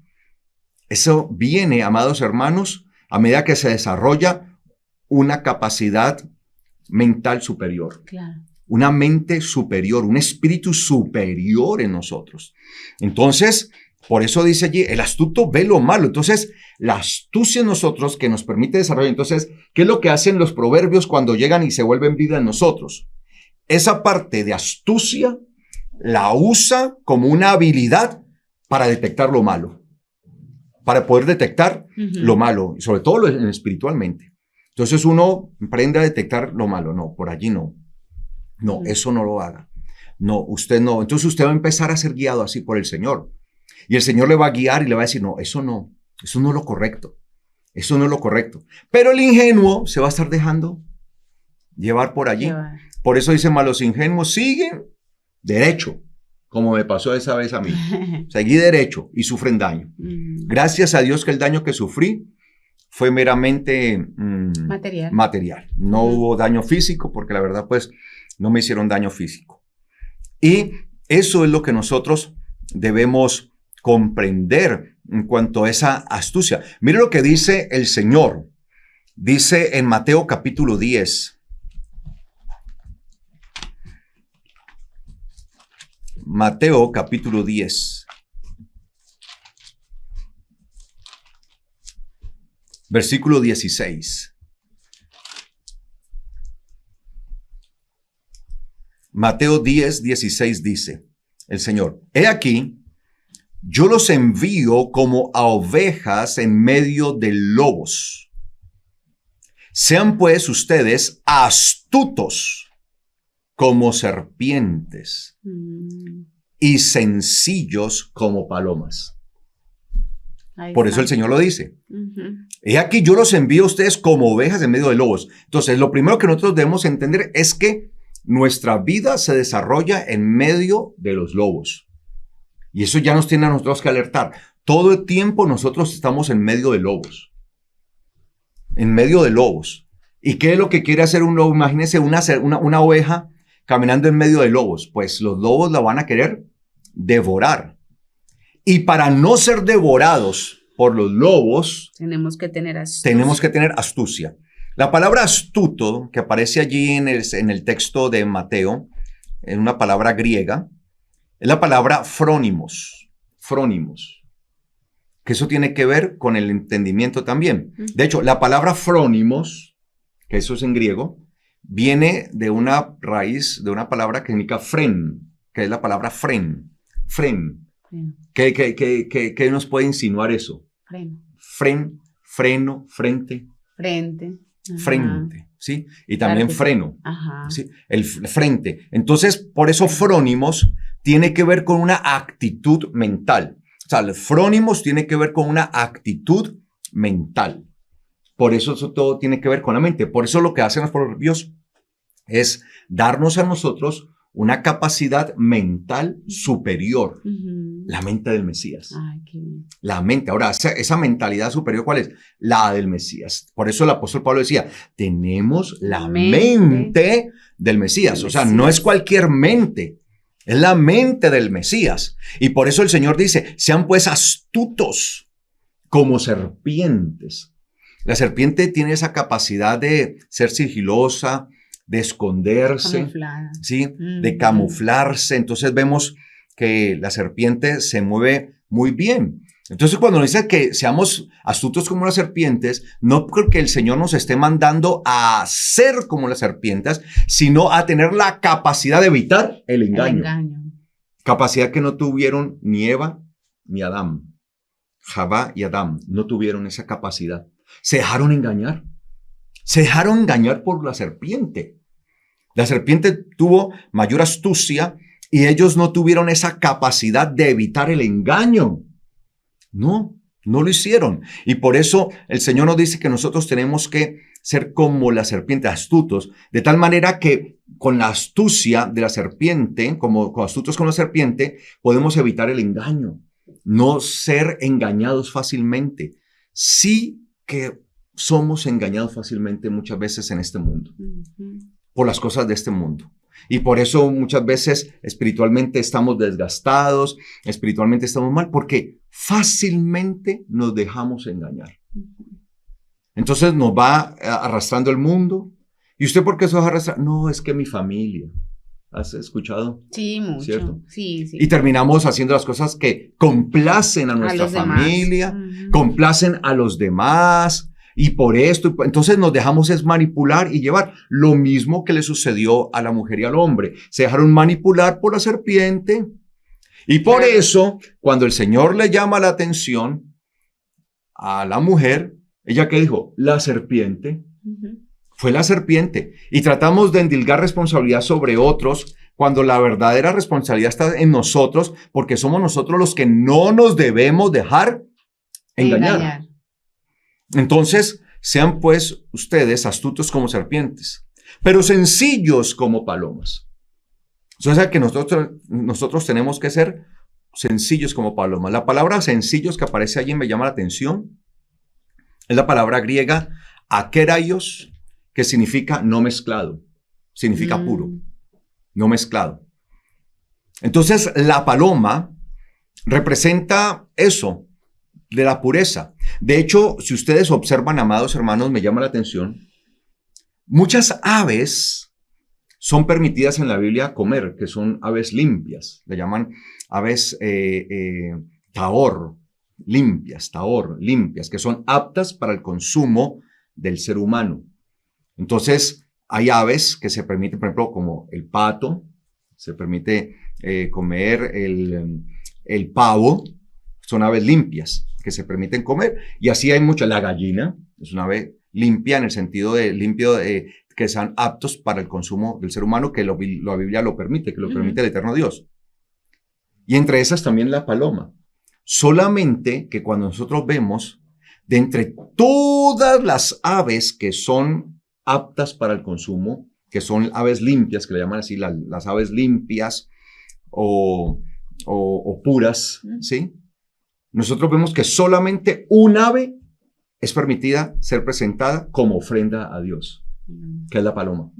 eso viene, amados hermanos, a medida que se desarrolla una capacidad mental superior. Claro. Una mente superior, un espíritu superior en nosotros. Entonces, por eso dice allí, el astuto ve lo malo. Entonces, la astucia en nosotros que nos permite desarrollar. Entonces, ¿qué es lo que hacen los proverbios cuando llegan y se vuelven vida en nosotros? Esa parte de astucia la usa como una habilidad para detectar lo malo, para poder detectar lo malo, y sobre todo espiritualmente. Entonces uno aprende a detectar lo malo. No, por allí no. No, eso no lo haga. No, usted no. Entonces usted va a empezar a ser guiado así por el Señor. Y el Señor le va a guiar y le va a decir, no es lo correcto. Eso no es lo correcto. Pero el ingenuo se va a estar dejando llevar por allí. Por eso dicen, los ingenuos siguen derecho, como me pasó esa vez a mí. Seguí derecho y sufren daño. Gracias a Dios que el daño que sufrí fue meramente material. No hubo daño físico, porque la verdad, pues, no me hicieron daño físico. Y eso es lo que nosotros debemos comprender en cuanto a esa astucia. Mire lo que dice el Señor. Dice en Mateo capítulo 10. Mateo capítulo 10. Versículo 16. Mateo 10, 16 dice el Señor: He aquí, yo los envío como a ovejas en medio de lobos. Sean pues ustedes astutos como serpientes y sencillos como palomas. Por eso el Señor lo dice. He aquí, yo los envío a ustedes como ovejas en medio de lobos. Entonces, lo primero que nosotros debemos entender es que nuestra vida se desarrolla en medio de los lobos. Y eso ya nos tiene a nosotros que alertar. Todo el tiempo nosotros estamos en medio de lobos. En medio de lobos. ¿Y qué es lo que quiere hacer un lobo? Imagínense una oveja caminando en medio de lobos. Pues los lobos la van a querer devorar. Y para no ser devorados por los lobos, tenemos que tener astucia. La palabra astuto, que aparece allí en el texto de Mateo, en una palabra griega, es la palabra frónimos. Frónimos. Que eso tiene que ver con el entendimiento también. De hecho, la palabra frónimos, que eso es en griego, viene de una raíz, de una palabra que significa fren, que es la palabra fren. ¿Qué nos puede insinuar eso? Freno, frente. Frente, ¿sí? Y también freno, ¿sí? El frente. Entonces, por eso frónimos tiene que ver con una actitud mental. O sea, el frónimos tiene que ver con una actitud mental. Por eso todo tiene que ver con la mente. Por eso lo que hacen los proverbios es darnos a nosotros una capacidad mental superior. La mente del Mesías. Ay, qué bien. La mente. Ahora, esa mentalidad superior, ¿cuál es? La del Mesías. Por eso el apóstol Pablo decía, tenemos la mente del Mesías. O sea, no es cualquier mente. Es la mente del Mesías. Y por eso el Señor dice, sean pues astutos como serpientes. La serpiente tiene esa capacidad de ser sigilosa, de esconderse, ¿sí? De camuflarse. Entonces vemos que la serpiente se mueve muy bien. Entonces cuando nos dice que seamos astutos como las serpientes, no porque el Señor nos esté mandando a ser como las serpientes, sino a tener la capacidad de evitar el engaño. Capacidad que no tuvieron ni Eva ni Adán. Javá y Adán no tuvieron esa capacidad. Se dejaron engañar. Se dejaron engañar por la serpiente. La serpiente tuvo mayor astucia y ellos no tuvieron esa capacidad de evitar el engaño. No lo hicieron. Y por eso el Señor nos dice que nosotros tenemos que ser como la serpiente, astutos, de tal manera que con la astucia de la serpiente, como astutos con la serpiente, podemos evitar el engaño. No ser engañados fácilmente. Sí que somos engañados fácilmente muchas veces en este mundo, por las cosas de este mundo. Y por eso muchas veces espiritualmente estamos desgastados, espiritualmente estamos mal, porque fácilmente nos dejamos engañar. Entonces nos va arrastrando el mundo. ¿Y usted por qué se va a arrastrar? No, es que mi familia. ¿Has escuchado? Sí, mucho. ¿Cierto? Sí. Y terminamos haciendo las cosas que complacen a nuestra familia, complacen a los demás. Y por esto, entonces nos dejamos es manipular y llevar. Lo mismo que le sucedió a la mujer y al hombre. Se dejaron manipular por la serpiente. Y por eso, cuando el Señor le llama la atención a la mujer, ¿ella qué dijo? La serpiente. Fue la serpiente. Y tratamos de endilgar responsabilidad sobre otros cuando la verdadera responsabilidad está en nosotros, porque somos nosotros los que no nos debemos dejar engañar. Entonces, sean pues ustedes astutos como serpientes, pero sencillos como palomas. Entonces, que nosotros tenemos que ser sencillos como paloma. La palabra sencillos que aparece allí me llama la atención. Es la palabra griega akeraios, que significa no mezclado, significa puro, no mezclado. Entonces, la paloma representa eso, de la pureza. De hecho, si ustedes observan, amados hermanos, me llama la atención, muchas aves son permitidas en la Biblia comer, que son aves limpias, le llaman aves tahor, limpias, que son aptas para el consumo del ser humano. Entonces, hay aves que se permiten, por ejemplo, como el pato, se permite comer el pavo, son aves limpias que se permiten comer, y así hay muchas. La gallina es una ave limpia en el sentido de limpio, que sean aptos para el consumo del ser humano, que la Biblia lo permite, que lo permite el eterno Dios. Y entre esas también la paloma. Solamente que cuando nosotros vemos, de entre todas las aves que son aptas para el consumo, que son aves limpias, que le llaman así, las aves limpias o puras, ¿sí? Nosotros vemos que solamente un ave es permitida ser presentada como ofrenda a Dios, que es la paloma.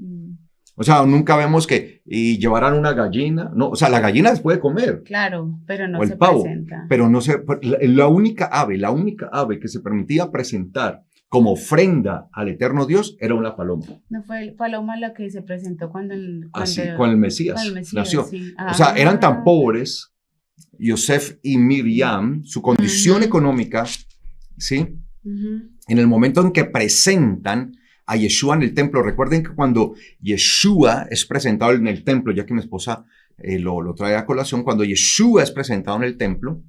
O sea, nunca vemos que llevarán una gallina. No, o sea, la gallina se puede comer. Claro, pero no o el se pavo, presenta. Pero no se. La única ave que se permitía presentar como ofrenda al eterno Dios era una paloma. ¿No fue paloma la que se presentó cuando Así, con el Mesías, nació. Sí. O sea, eran tan pobres, Yosef y Miriam, su condición económica, ¿sí? En el momento en que presentan a Yeshua en el templo. Recuerden que cuando Yeshua es presentado en el templo, ya que mi esposa lo trae a colación, cuando Yeshua es presentado en el templo,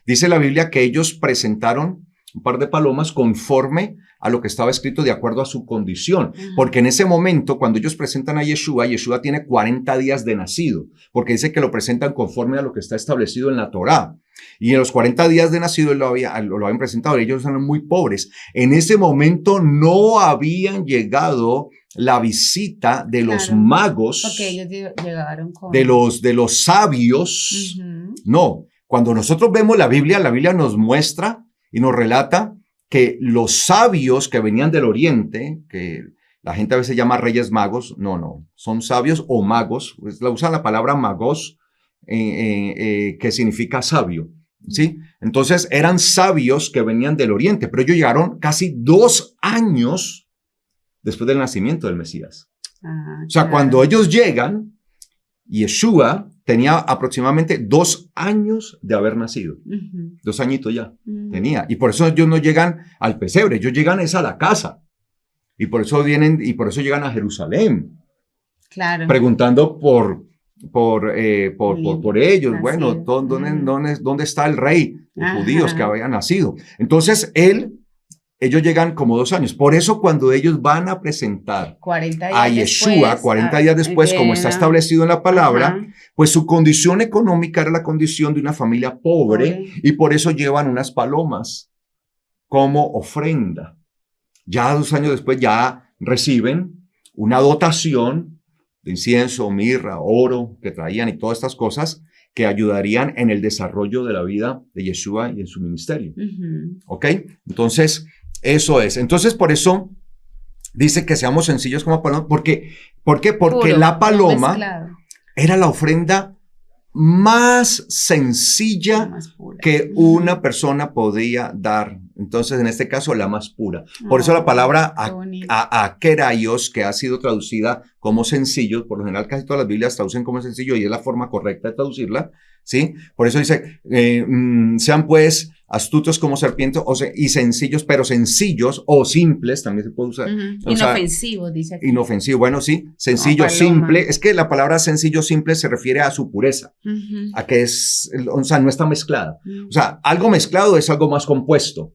dice la Biblia que ellos presentaron un par de palomas conforme a lo que estaba escrito de acuerdo a su condición. Porque en ese momento, cuando ellos presentan a Yeshua, Yeshua tiene 40 días de nacido, porque dice que lo presentan conforme a lo que está establecido en la Torá. Y en los 40 días de nacido lo habían presentado, ellos eran muy pobres. En ese momento no habían llegado la visita de los magos, porque ellos llegaron con... de los sabios. No, cuando nosotros vemos la Biblia nos muestra y nos relata que los sabios que venían del oriente, que la gente a veces llama reyes magos, no, son sabios o magos, pues usan la palabra magos, que significa sabio, ¿sí? Entonces eran sabios que venían del oriente, pero ellos llegaron casi 2 años después del nacimiento del Mesías. O sea, cuando ellos llegan, Yeshua tenía aproximadamente 2 años de haber nacido. 2 añitos ya tenía. Y por eso ellos no llegan al pesebre, ellos llegan a la casa. Y por eso llegan a Jerusalén. Claro. Preguntando por ellos. Nacido. Bueno, ¿dónde está el rey de judíos que había nacido? Entonces, ellos llegan como 2 años. Por eso cuando ellos van a presentar a Yeshua, 40 días después, como está establecido en la palabra, pues su condición económica era la condición de una familia pobre, y por eso llevan unas palomas como ofrenda. Ya 2 años después ya reciben una dotación de incienso, mirra, oro que traían y todas estas cosas que ayudarían en el desarrollo de la vida de Yeshua y en su ministerio. ¿Ok? Entonces, eso es. Entonces, por eso dice que seamos sencillos como paloma. ¿Por qué? Porque puro, la paloma era la ofrenda más sencilla que una persona podía dar. Entonces, en este caso, la más pura. Por eso la palabra akeraios, que ha sido traducida como sencillo, por lo general casi todas las Biblias traducen como sencillo y es la forma correcta de traducirla, ¿sí? Por eso dice, sean pues astutos como serpientes y sencillos, pero sencillos o simples, también se puede usar. Inofensivo, dice aquí. Inofensivo, bueno, sí, sencillo, simple. Es que la palabra sencillo, simple se refiere a su pureza, a que no está mezclada. O sea, algo mezclado es algo más compuesto.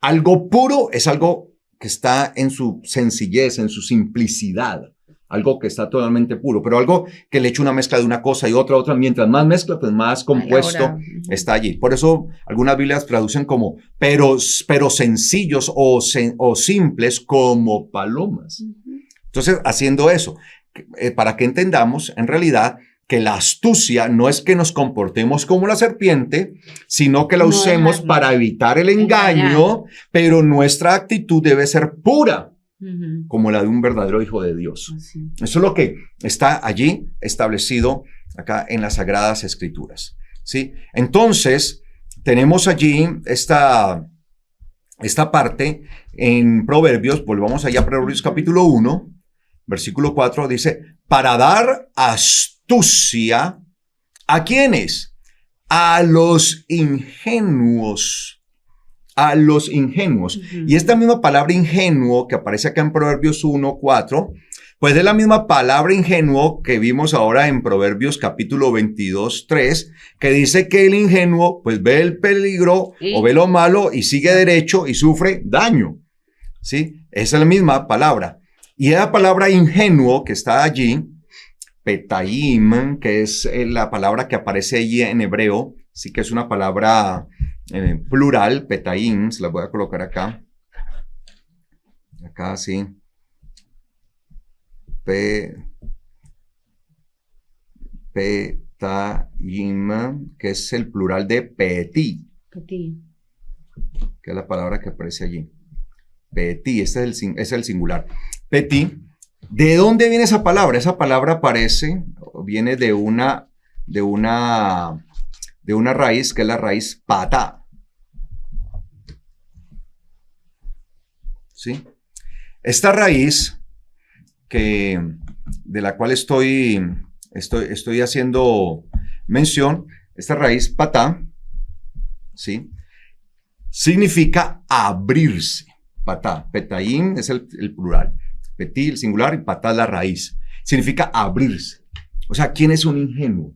Algo puro es algo que está en su sencillez, en su simplicidad. Algo que está totalmente puro, pero algo que le echa una mezcla de una cosa y otra. Mientras más mezcla, pues más compuesto está allí. Por eso algunas Biblias traducen como, pero sencillos o simples como palomas. Entonces, haciendo eso, para que entendamos, en realidad, que la astucia no es que nos comportemos como la serpiente, sino que la usemos para evitar el engaño, pero nuestra actitud debe ser pura, como la de un verdadero hijo de Dios. Eso es lo que está allí establecido acá en las Sagradas Escrituras, ¿sí? Entonces, tenemos allí esta parte en Proverbios, volvamos allá a Proverbios capítulo 1, versículo 4, dice, para dar astucia, ¿a quiénes? A los ingenuos. A los ingenuos. Y esta misma palabra ingenuo que aparece acá en Proverbios 1, 4, pues es la misma palabra ingenuo que vimos ahora en Proverbios capítulo 22, 3, que dice que el ingenuo pues ve el peligro o ve lo malo y sigue derecho y sufre daño. ¿Sí? Esa es la misma palabra. Y la palabra ingenuo que está allí, petaim, que es la palabra que aparece allí en hebreo, sí que es una palabra plural, petaim, se la voy a colocar acá. Acá sí. Petaim, que es el plural de peti. Peti. Que es la palabra que aparece allí. Peti, este es el singular. Peti. ¿De dónde viene esa palabra? Esa palabra viene de una raíz, que es la raíz patá. ¿Sí? Esta raíz, de la cual estoy haciendo mención, esta raíz patá, ¿sí? Significa abrirse. Patá, petaín es el plural. Petí, el singular, y patá, la raíz. Significa abrirse. O sea, ¿quién es un ingenuo?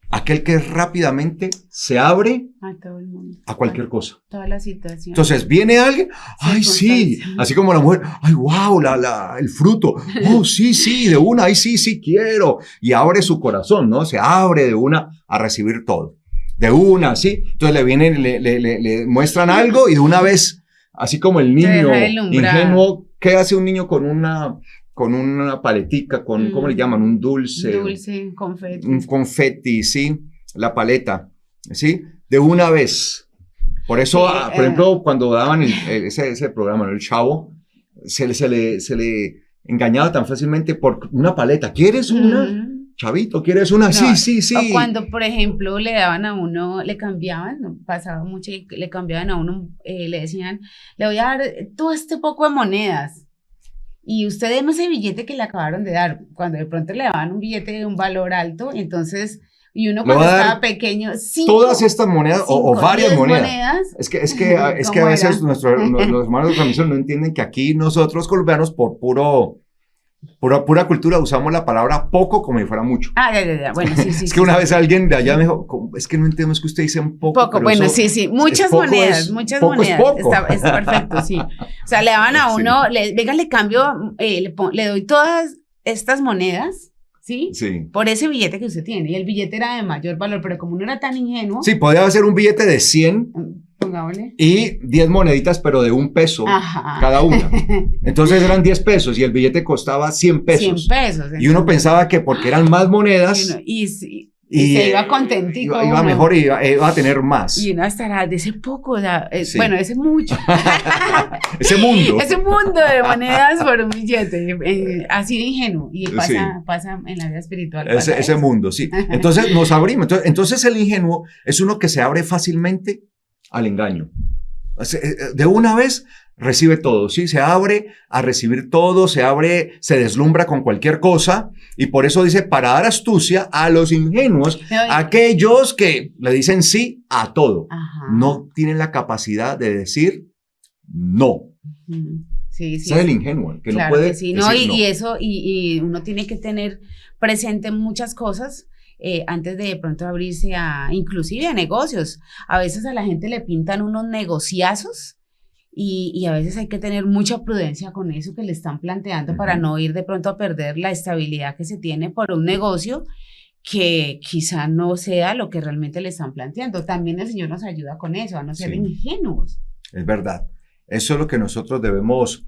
Aquel que rápidamente se abre a todo el mundo, a cualquier cosa. Toda la situación. Entonces, viene alguien, ¡ay, sí! Así como la mujer, ¡ay, wow! El fruto. ¡Oh, sí! De una, ¡ay, sí, quiero! Y abre su corazón, ¿no? Se abre de una a recibir todo. De una, ¿sí? Entonces le vienen, le muestran algo y de una vez, así como el niño ingenuo, ¿qué hace un niño con una paletica, ¿cómo le llaman? Un dulce. Dulce, confeti. Un confeti, ¿sí? La paleta, ¿sí? De una vez. Por eso, sí, por ejemplo, cuando daban ese programa, ¿no? El Chavo, se le engañaba tan fácilmente por una paleta. ¿Quieres una? Chavito, ¿quieres una? No, sí. O cuando, por ejemplo, le daban a uno, le cambiaban, ¿no? Pasaba mucho y le cambiaban a uno, le decían, le voy a dar todo este poco de monedas. Y usted deme ese billete que le acabaron de dar. Cuando de pronto le daban un billete de un valor alto, entonces, y uno cuando estaba pequeño, todas estas monedas o varias monedas. Es que a veces los hermanos de transmisión no entienden que aquí nosotros colombianos por pura cultura usamos la palabra poco como si fuera mucho. Ya. Bueno, sí. Es que una vez alguien de allá me dijo, es que no entendemos que usted dice un poco. Poco, bueno, sí. Muchas monedas. Es poco. Es perfecto, sí. O sea, le daban a uno, venga, le cambio, le doy todas estas monedas, ¿sí? Por ese billete que usted tiene. Y el billete era de mayor valor, pero como no era tan ingenuo. Sí, podía ser un billete de 100. Pongámosle. Y 10 moneditas, pero de $1 cada una. Entonces eran 10 pesos y el billete costaba 100 pesos. 100 pesos. Entonces, y uno pensaba que porque eran más monedas. Y se iba contentico. Iba mejor y iba a tener más. Y uno estará de ese poco, bueno, ese mucho. Ese mundo. Ese mundo de monedas por un billete. Así de ingenuo. Y pasa en la vida espiritual. Ese mundo, sí. Entonces nos abrimos. Entonces el ingenuo es uno que se abre fácilmente al engaño. De una vez recibe todo, ¿sí? Se abre a recibir todo, se deslumbra con cualquier cosa, y por eso dice, para dar astucia a los ingenuos, aquellos que le dicen sí a todo. No tienen la capacidad de decir no. Sí. Ese es el ingenuo, que claro no puede que sí. decir no. Y eso, y uno tiene que tener presente muchas cosas, antes de pronto abrirse inclusive a negocios. A veces a la gente le pintan unos negociazos y a veces hay que tener mucha prudencia con eso que le están planteando para no ir de pronto a perder la estabilidad que se tiene por un negocio que quizá no sea lo que realmente le están planteando. También el Señor nos ayuda con eso, a no ser ingenuos. Es verdad. Eso es lo que nosotros debemos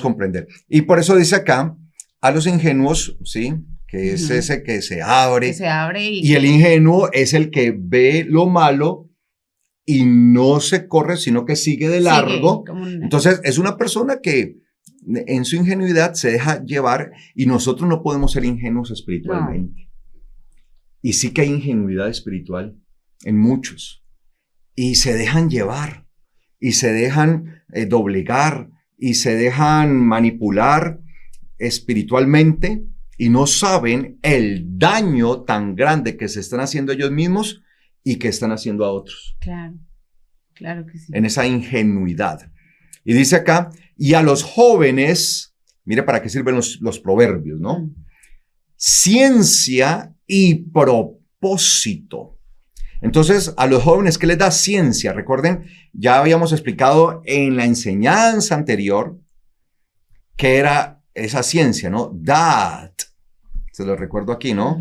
comprender. Y por eso dice acá, a los ingenuos, ¿sí? que es ese que se abre. Que se abre Y el ingenuo es el que ve lo malo y no se corre, sino que sigue de largo. Entonces, es una persona que en su ingenuidad se deja llevar y nosotros no podemos ser ingenuos espiritualmente. No. Y sí que hay ingenuidad espiritual en muchos. Y se dejan llevar, y se dejan doblegar, y se dejan manipular espiritualmente y no saben el daño tan grande que se están haciendo ellos mismos y que están haciendo a otros. Claro, claro que sí. En esa ingenuidad. Y dice acá, y a los jóvenes, mire para qué sirven los proverbios, ¿no? Ciencia y propósito. Entonces, a los jóvenes, ¿qué les da ciencia? Recuerden, ya habíamos explicado en la enseñanza anterior que era esa ciencia, ¿no? Dat. Se lo recuerdo aquí, ¿no?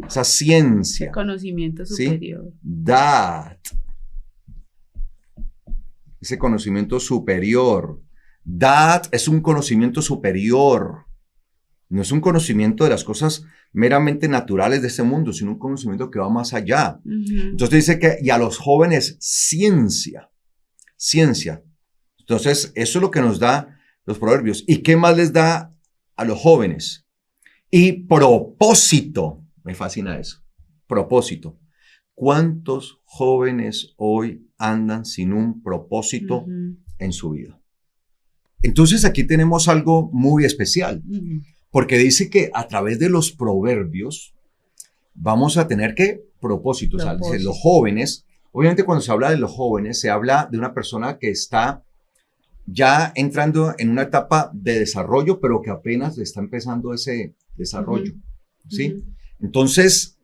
Esa ciencia. Ese conocimiento superior. ¿Sí? Dat. Ese conocimiento superior. Dat es un conocimiento superior. No es un conocimiento de las cosas meramente naturales de este mundo, sino un conocimiento que va más allá. Entonces dice que, y a los jóvenes, ciencia. Ciencia. Entonces, eso es lo que nos da los proverbios. ¿Y qué más les da a los jóvenes? Y propósito. Me fascina eso. Propósito. ¿Cuántos jóvenes hoy andan sin un propósito en su vida? Entonces aquí tenemos algo muy especial. Porque dice que a través de los proverbios vamos a tener que propósitos. O sea, los jóvenes, obviamente cuando se habla de los jóvenes, se habla de una persona que está ya entrando en una etapa de desarrollo, pero que apenas está empezando ese desarrollo. ¿Sí? Entonces,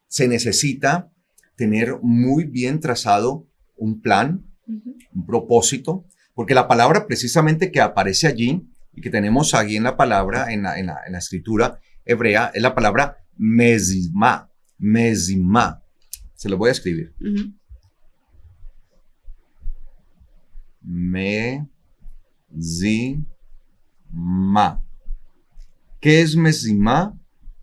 se necesita tener muy bien trazado un plan, un propósito, porque la palabra precisamente que aparece allí y que tenemos aquí en la palabra, en la escritura hebrea, es la palabra mezimá. Mezimá. Se lo voy a escribir. Mezimá. ¿Qué es mezimá?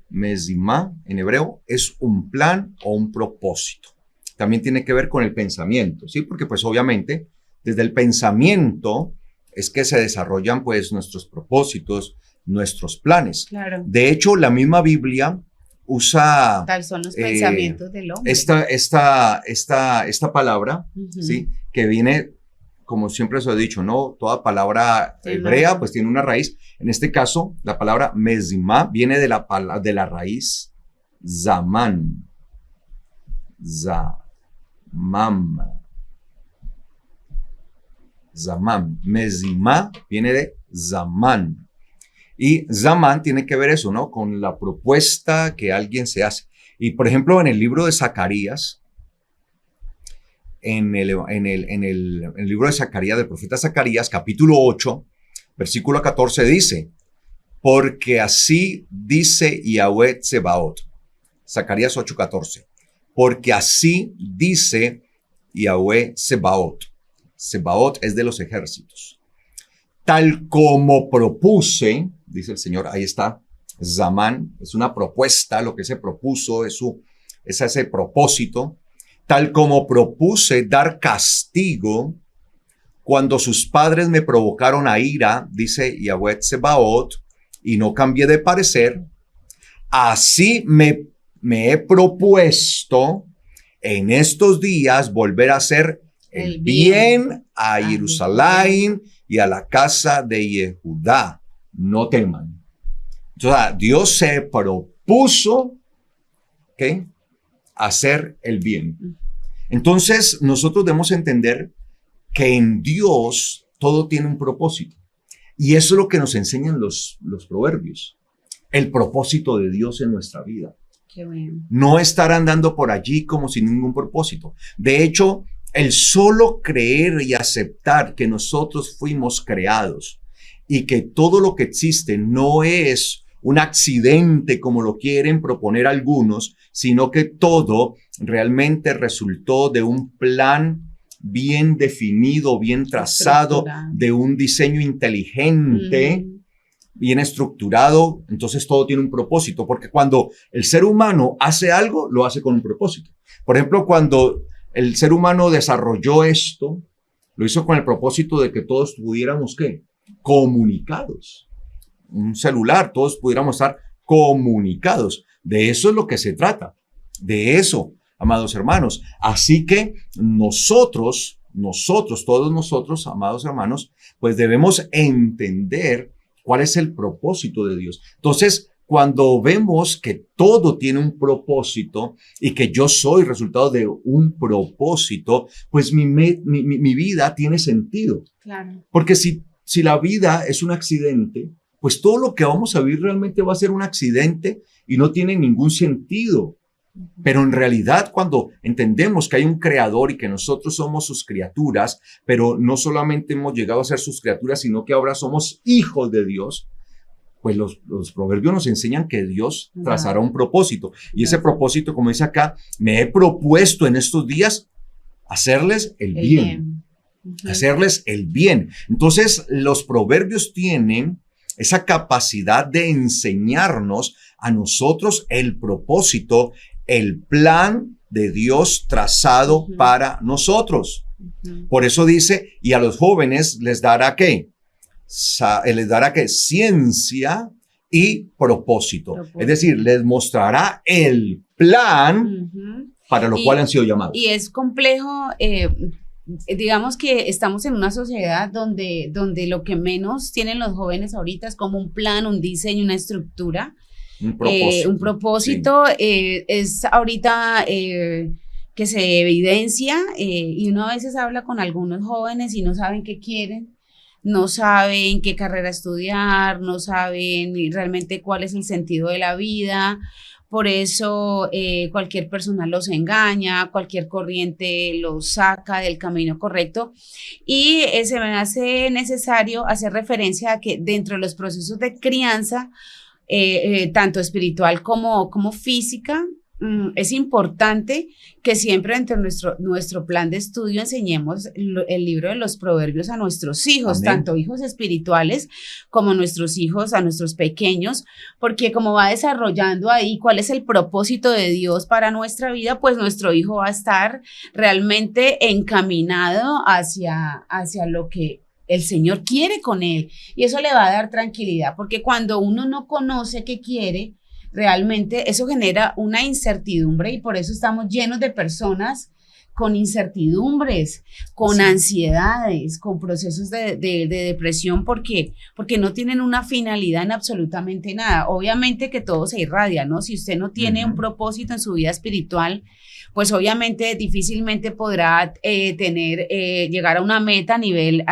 Mezimá en hebreo es un plan o un propósito. También tiene que ver con el pensamiento, ¿sí? Porque pues obviamente desde el pensamiento es que se desarrollan pues nuestros propósitos, nuestros planes. Claro. De hecho, la misma Biblia usa... Tal son los pensamientos del hombre. Esta palabra, ¿sí? Que viene, como siempre os he dicho, ¿no? Toda palabra hebrea pues tiene una raíz. En este caso, la palabra mezimá viene de la raíz zaman. Zamam. Mezimá viene de Zamán. Y Zamán tiene que ver eso, ¿no? Con la propuesta que alguien se hace. Y por ejemplo, en el libro de Zacarías, en el libro de Zacarías, del profeta Zacarías, capítulo 8, versículo 14, dice, porque así dice Yahweh Tsebaot. Zacarías 8:14. Porque así dice Yahweh Tsebaot. Tsebaot es de los ejércitos. Tal como propuse, dice el Señor, ahí está, Zamán, es una propuesta, lo que se propuso, es ese propósito. Tal como propuse dar castigo cuando sus padres me provocaron a ira, dice Yahweh Tsebaot, y no cambié de parecer, así me he propuesto en estos días volver a hacer el bien a Jerusalén y a la casa de Yehudá. No teman. Entonces, Dios se propuso, ¿okay?, hacer el bien. Entonces, nosotros debemos entender que en Dios todo tiene un propósito. Y eso es lo que nos enseñan los proverbios. El propósito de Dios en nuestra vida. Qué bueno. No estar andando por allí como sin ningún propósito. De hecho, el solo creer y aceptar que nosotros fuimos creados y que todo lo que existe no es un accidente como lo quieren proponer algunos, sino que todo realmente resultó de un plan bien definido, bien trazado, de un diseño inteligente. bien estructurado, entonces todo tiene un propósito, porque cuando el ser humano hace algo, lo hace con un propósito. Por ejemplo, cuando el ser humano desarrolló esto, lo hizo con el propósito de que todos pudiéramos, ¿qué? Comunicados. Un celular, todos pudiéramos estar comunicados. De eso es lo que se trata. De eso, amados hermanos. Así que nosotros, todos nosotros, amados hermanos, pues debemos entender cuál es el propósito de Dios. Entonces, cuando vemos que todo tiene un propósito y que yo soy resultado de un propósito, pues mi vida tiene sentido. Claro. Porque si la vida es un accidente, pues todo lo que vamos a vivir realmente va a ser un accidente y no tiene ningún sentido. Pero en realidad, cuando entendemos que hay un creador y que nosotros somos sus criaturas, pero no solamente hemos llegado a ser sus criaturas, sino que ahora somos hijos de Dios, pues los proverbios nos enseñan que Dios trazará un propósito. Y ese propósito, como dice acá, me he propuesto en estos días hacerles el bien. Hacerles el bien. Entonces, los proverbios tienen esa capacidad de enseñarnos a nosotros el propósito, el plan de Dios trazado para nosotros. Por eso dice, y a los jóvenes les dará ¿qué? Les dará ¿qué? Ciencia y propósito. Es decir, les mostrará el plan para lo cual han sido llamados. Y es complejo, digamos que estamos en una sociedad donde lo que menos tienen los jóvenes ahorita es como un plan, un diseño, una estructura. Un propósito sí. Es ahorita que se evidencia y uno a veces habla con algunos jóvenes y no saben qué quieren, no saben qué carrera estudiar, no saben realmente cuál es el sentido de la vida. Por eso cualquier persona los engaña, cualquier corriente los saca del camino correcto y se me hace necesario hacer referencia a que dentro de los procesos de crianza, tanto espiritual como física, es importante que siempre dentro de nuestro plan de estudio enseñemos el libro de los proverbios a nuestros hijos, Amén. Tanto hijos espirituales como nuestros hijos, a nuestros pequeños, porque como va desarrollando ahí cuál es el propósito de Dios para nuestra vida, pues nuestro hijo va a estar realmente encaminado hacia lo que el Señor quiere con él y eso le va a dar tranquilidad, porque cuando uno no conoce qué quiere, realmente eso genera una incertidumbre y por eso estamos llenos de personas con incertidumbres, con sí. ansiedades, con procesos de depresión porque no tienen una finalidad en absolutamente nada. Obviamente que todo se irradia, ¿no? Si usted no tiene un propósito en su vida espiritual, pues obviamente difícilmente podrá llegar a una meta a nivel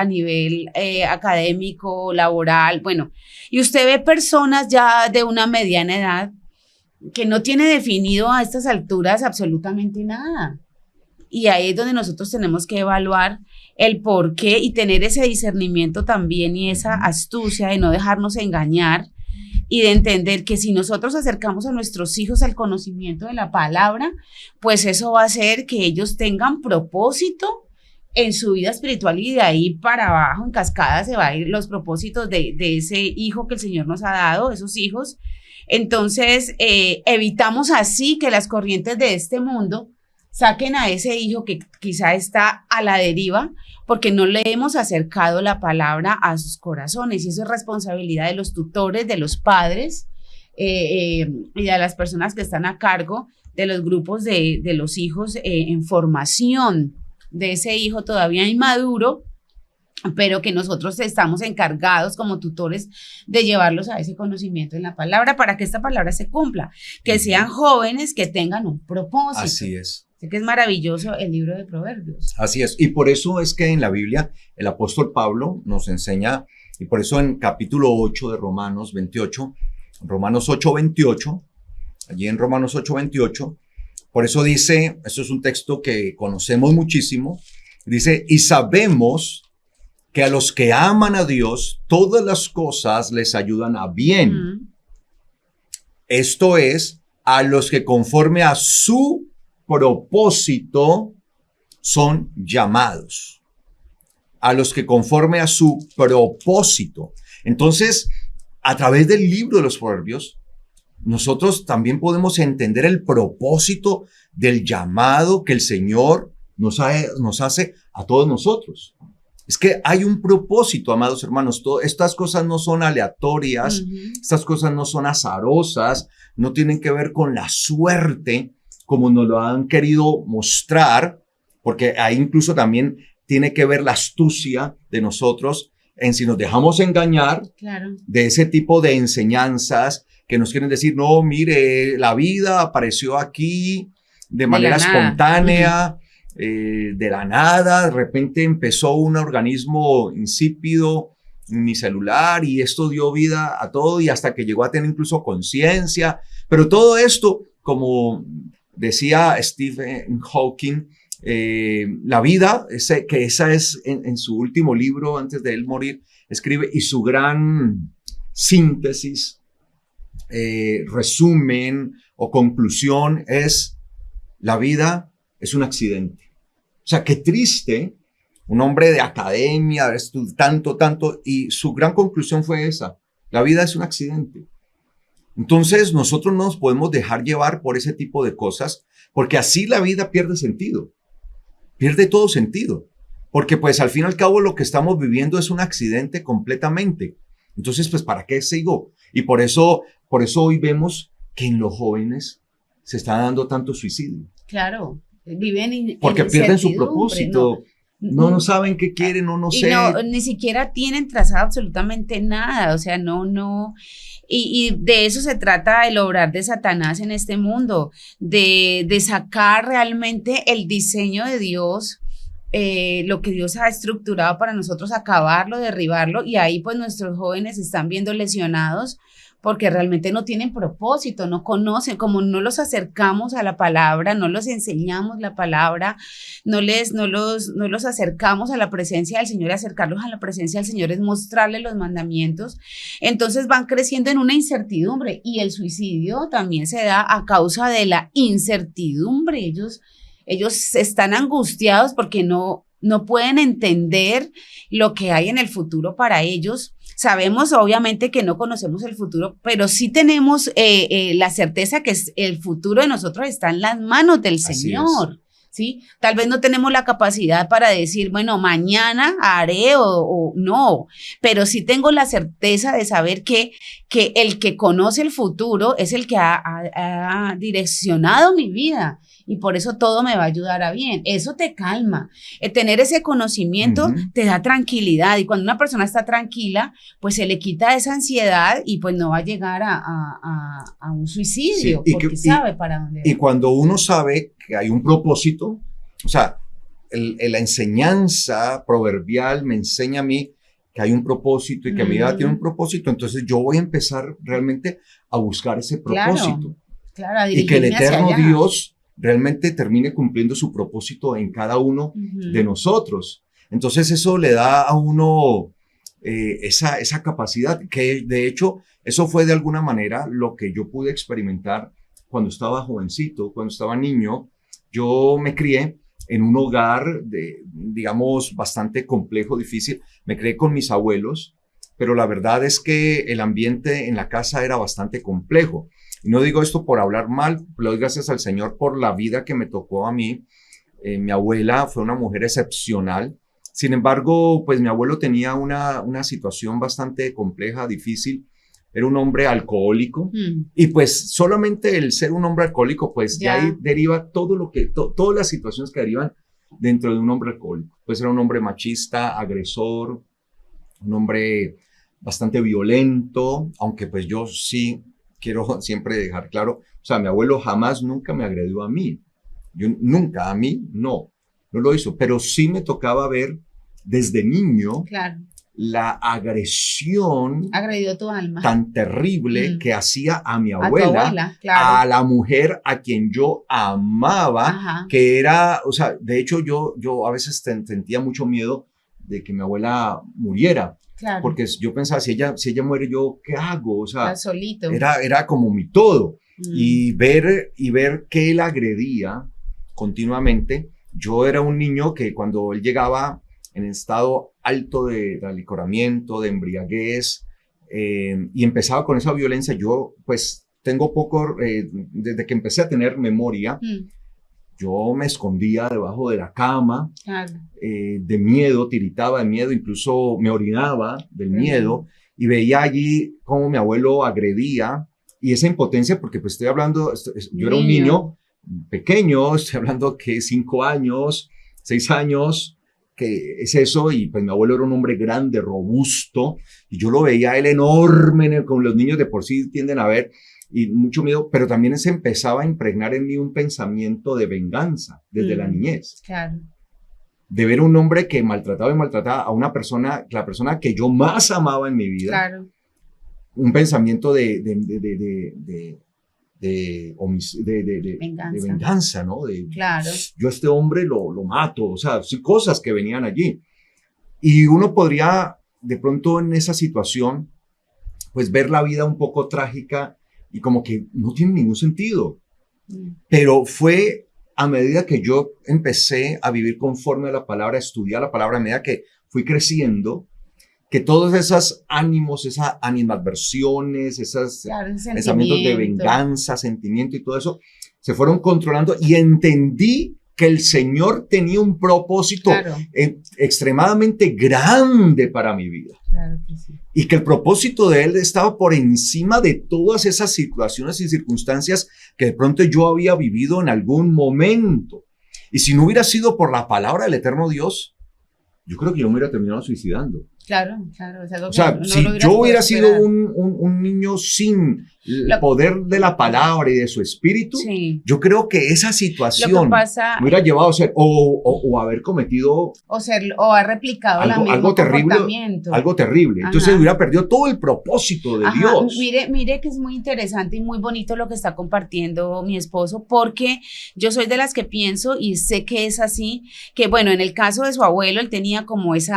académico, laboral, bueno. Y usted ve personas ya de una mediana edad que no tiene definido a estas alturas absolutamente nada. Y ahí es donde nosotros tenemos que evaluar el por qué y tener ese discernimiento también y esa astucia de no dejarnos engañar y de entender que si nosotros acercamos a nuestros hijos al conocimiento de la palabra, pues eso va a hacer que ellos tengan propósito en su vida espiritual y de ahí para abajo en cascada se van a ir los propósitos de ese hijo que el Señor nos ha dado, esos hijos. Entonces, evitamos así que las corrientes de este mundo saquen a ese hijo que quizá está a la deriva porque no le hemos acercado la palabra a sus corazones y eso es responsabilidad de los tutores, de los padres y de las personas que están a cargo de los grupos de los hijos en formación de ese hijo todavía inmaduro, pero que nosotros estamos encargados como tutores de llevarlos a ese conocimiento en la palabra para que esta palabra se cumpla, que sean jóvenes que tengan un propósito. Así es. Así que es maravilloso el libro de Proverbios. Así es, y por eso es que en la Biblia el apóstol Pablo nos enseña, y por eso en capítulo 8 de Romanos 28, Romanos 8:28, allí en Romanos 8:28, por eso dice, esto es un texto que conocemos muchísimo, dice, y sabemos que a los que aman a Dios, todas las cosas les ayudan a bien. Esto es, a los que conforme a su propósito son llamados. A los que conforme a su propósito. Entonces, a través del libro de los Proverbios, nosotros también podemos entender el propósito del llamado que el Señor nos hace a todos nosotros. Es que hay un propósito, amados hermanos. Estas cosas no son aleatorias, estas cosas no son azarosas, no tienen que ver con la suerte, como nos lo han querido mostrar, porque ahí incluso también tiene que ver la astucia de nosotros en si nos dejamos engañar de ese tipo de enseñanzas que nos quieren decir, no, mire, la vida apareció aquí de manera espontánea, de la nada, de repente empezó un organismo insípido, unicelular, y esto dio vida a todo y hasta que llegó a tener incluso conciencia. Pero todo esto, como decía Stephen Hawking, la vida, que esa es en su último libro, antes de él morir, escribe, y su gran síntesis, resumen o conclusión es: la vida es un accidente. O sea, qué triste, un hombre de academia, tanto, y su gran conclusión fue esa: la vida es un accidente. Entonces nosotros no nos podemos dejar llevar por ese tipo de cosas, porque así la vida pierde sentido, pierde todo sentido, porque pues al fin y al cabo lo que estamos viviendo es un accidente completamente. Entonces, pues, ¿para qué sigo? Y por eso hoy vemos que en los jóvenes se está dando tanto suicidio. Claro, viven porque pierden su propósito. No saben qué quieren, no sé. Ni siquiera tienen trazado absolutamente nada, o sea, no. Y de eso se trata el obrar de Satanás en este mundo, de sacar realmente el diseño de Dios, lo que Dios ha estructurado para nosotros, acabarlo, derribarlo, y ahí pues nuestros jóvenes están viendo lesionados porque realmente no tienen propósito, no conocen, como no los acercamos a la palabra, no los enseñamos la palabra, no los acercamos a la presencia del Señor. Y acercarlos a la presencia del Señor es mostrarles los mandamientos. Entonces van creciendo en una incertidumbre, y el suicidio también se da a causa de la incertidumbre. Ellos están angustiados porque no pueden entender lo que hay en el futuro para ellos. Sabemos obviamente que no conocemos el futuro, pero sí tenemos la certeza que el futuro de nosotros está en las manos del Señor. ¿Sí? Tal vez no tenemos la capacidad para decir, bueno, mañana haré o no, pero sí tengo la certeza de saber que el que conoce el futuro es el que ha direccionado mi vida. Y por eso todo me va a ayudar a bien. Eso te calma. Tener ese conocimiento te da tranquilidad. Y cuando una persona está tranquila, pues se le quita esa ansiedad y pues no va a llegar a un suicidio, porque sabe para dónde va. Y cuando uno sabe que hay un propósito, o sea, la enseñanza proverbial me enseña a mí que hay un propósito y que mi vida tiene un propósito, entonces yo voy a empezar realmente a buscar ese propósito. Claro, y que el eterno Dios realmente termine cumpliendo su propósito en cada uno de nosotros. Entonces eso le da a uno esa capacidad, que de hecho eso fue de alguna manera lo que yo pude experimentar cuando estaba jovencito, cuando estaba niño. Yo me crié en un hogar digamos, bastante complejo, difícil. Me crié con mis abuelos, pero la verdad es que el ambiente en la casa era bastante complejo. Y no digo esto por hablar mal, le doy gracias al Señor por la vida que me tocó a mí. Mi abuela fue una mujer excepcional. Sin embargo, pues mi abuelo tenía una situación bastante compleja, difícil. Era un hombre alcohólico y pues solamente el ser un hombre alcohólico, pues ya ahí deriva todas las situaciones que derivan dentro de un hombre alcohólico. Pues era un hombre machista, agresor, un hombre bastante violento, aunque pues yo sí quiero siempre dejar claro, o sea, mi abuelo jamás, nunca me agredió a mí. A mí no lo hizo, pero sí me tocaba ver desde niño la agresión agredió tu alma tan terrible que hacía a mi abuela, a la mujer a quien yo amaba, que era, o sea, de hecho yo a veces sentía mucho miedo de que mi abuela muriera. Porque yo pensaba, si ella muere, ¿yo qué hago? O sea, solito. Era como mi todo. Y ver que él agredía continuamente. Yo era un niño que cuando él llegaba en estado alto de alicoramiento, de embriaguez, y empezaba con esa violencia. Yo, pues, tengo poco, desde que empecé a tener memoria, yo me escondía debajo de la cama, Claro. De miedo, tiritaba de miedo, incluso me orinaba del miedo, y veía allí cómo mi abuelo agredía, y esa impotencia, porque pues estoy hablando, yo era un niño pequeño, estoy hablando que 5 años, 6 años, que es eso, y pues mi abuelo era un hombre grande, robusto, y yo lo veía a él enorme, como los niños de por sí tienden a ver, y mucho miedo, pero también se empezaba a impregnar en mí un pensamiento de venganza desde la niñez. Claro. De ver un hombre que maltrataba y maltrataba a una persona, la persona que yo más amaba en mi vida. Claro. Un pensamiento de venganza, ¿no? Claro. Yo a este hombre lo mato, o sea, sí, cosas que venían allí. Y uno podría, de pronto en esa situación, pues ver la vida un poco trágica y como que no tiene ningún sentido. Pero fue a medida que yo empecé a vivir conforme a la palabra, a estudiar la palabra, a medida que fui creciendo, que todos esos ánimos, esas animadversiones, esos pensamientos de venganza, sentimiento y todo eso, se fueron controlando y entendí que el Señor tenía un propósito extremadamente grande para mi vida. Claro que sí. Y que el propósito de Él estaba por encima de todas esas situaciones y circunstancias que de pronto yo había vivido en algún momento. Y si no hubiera sido por la palabra del eterno Dios, yo creo que yo me hubiera terminado suicidando. Claro, claro. O sea, si yo hubiera sido un niño sin el poder de la palabra y de su espíritu, yo creo que esa situación me hubiera llevado a ser o haber cometido o haber replicado algo terrible, algo terrible. Entonces hubiera perdido todo el propósito de Dios. Mire que es muy interesante y muy bonito lo que está compartiendo mi esposo, porque yo soy de las que pienso y sé que es así, que bueno, en el caso de su abuelo, él tenía como ese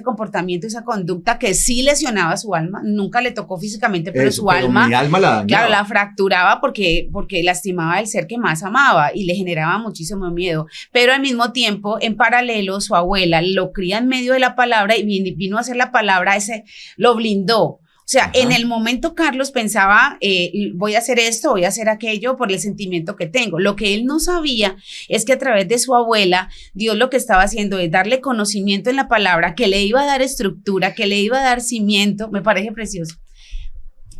comportamiento, esa conducta que sí lesionaba su alma, nunca le tocó físicamente, pero su alma, mi alma la dañaba. Claro, la fracturaba porque lastimaba el ser que más amaba y le generaba muchísimo miedo, pero al mismo tiempo, en paralelo, su abuela lo cría en medio de la palabra y vino a hacer la palabra, lo blindó. O sea, en el momento Carlos pensaba, voy a hacer esto, voy a hacer aquello por el sentimiento que tengo. Lo que él no sabía es que a través de su abuela, Dios lo que estaba haciendo es darle conocimiento en la palabra, que le iba a dar estructura, que le iba a dar cimiento. Me parece precioso.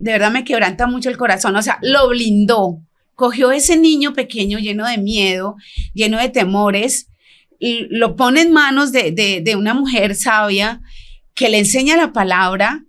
De verdad me quebranta mucho el corazón. O sea, lo blindó. Cogió ese niño pequeño lleno de miedo, lleno de temores, y lo pone en manos de una mujer sabia que le enseña la palabra,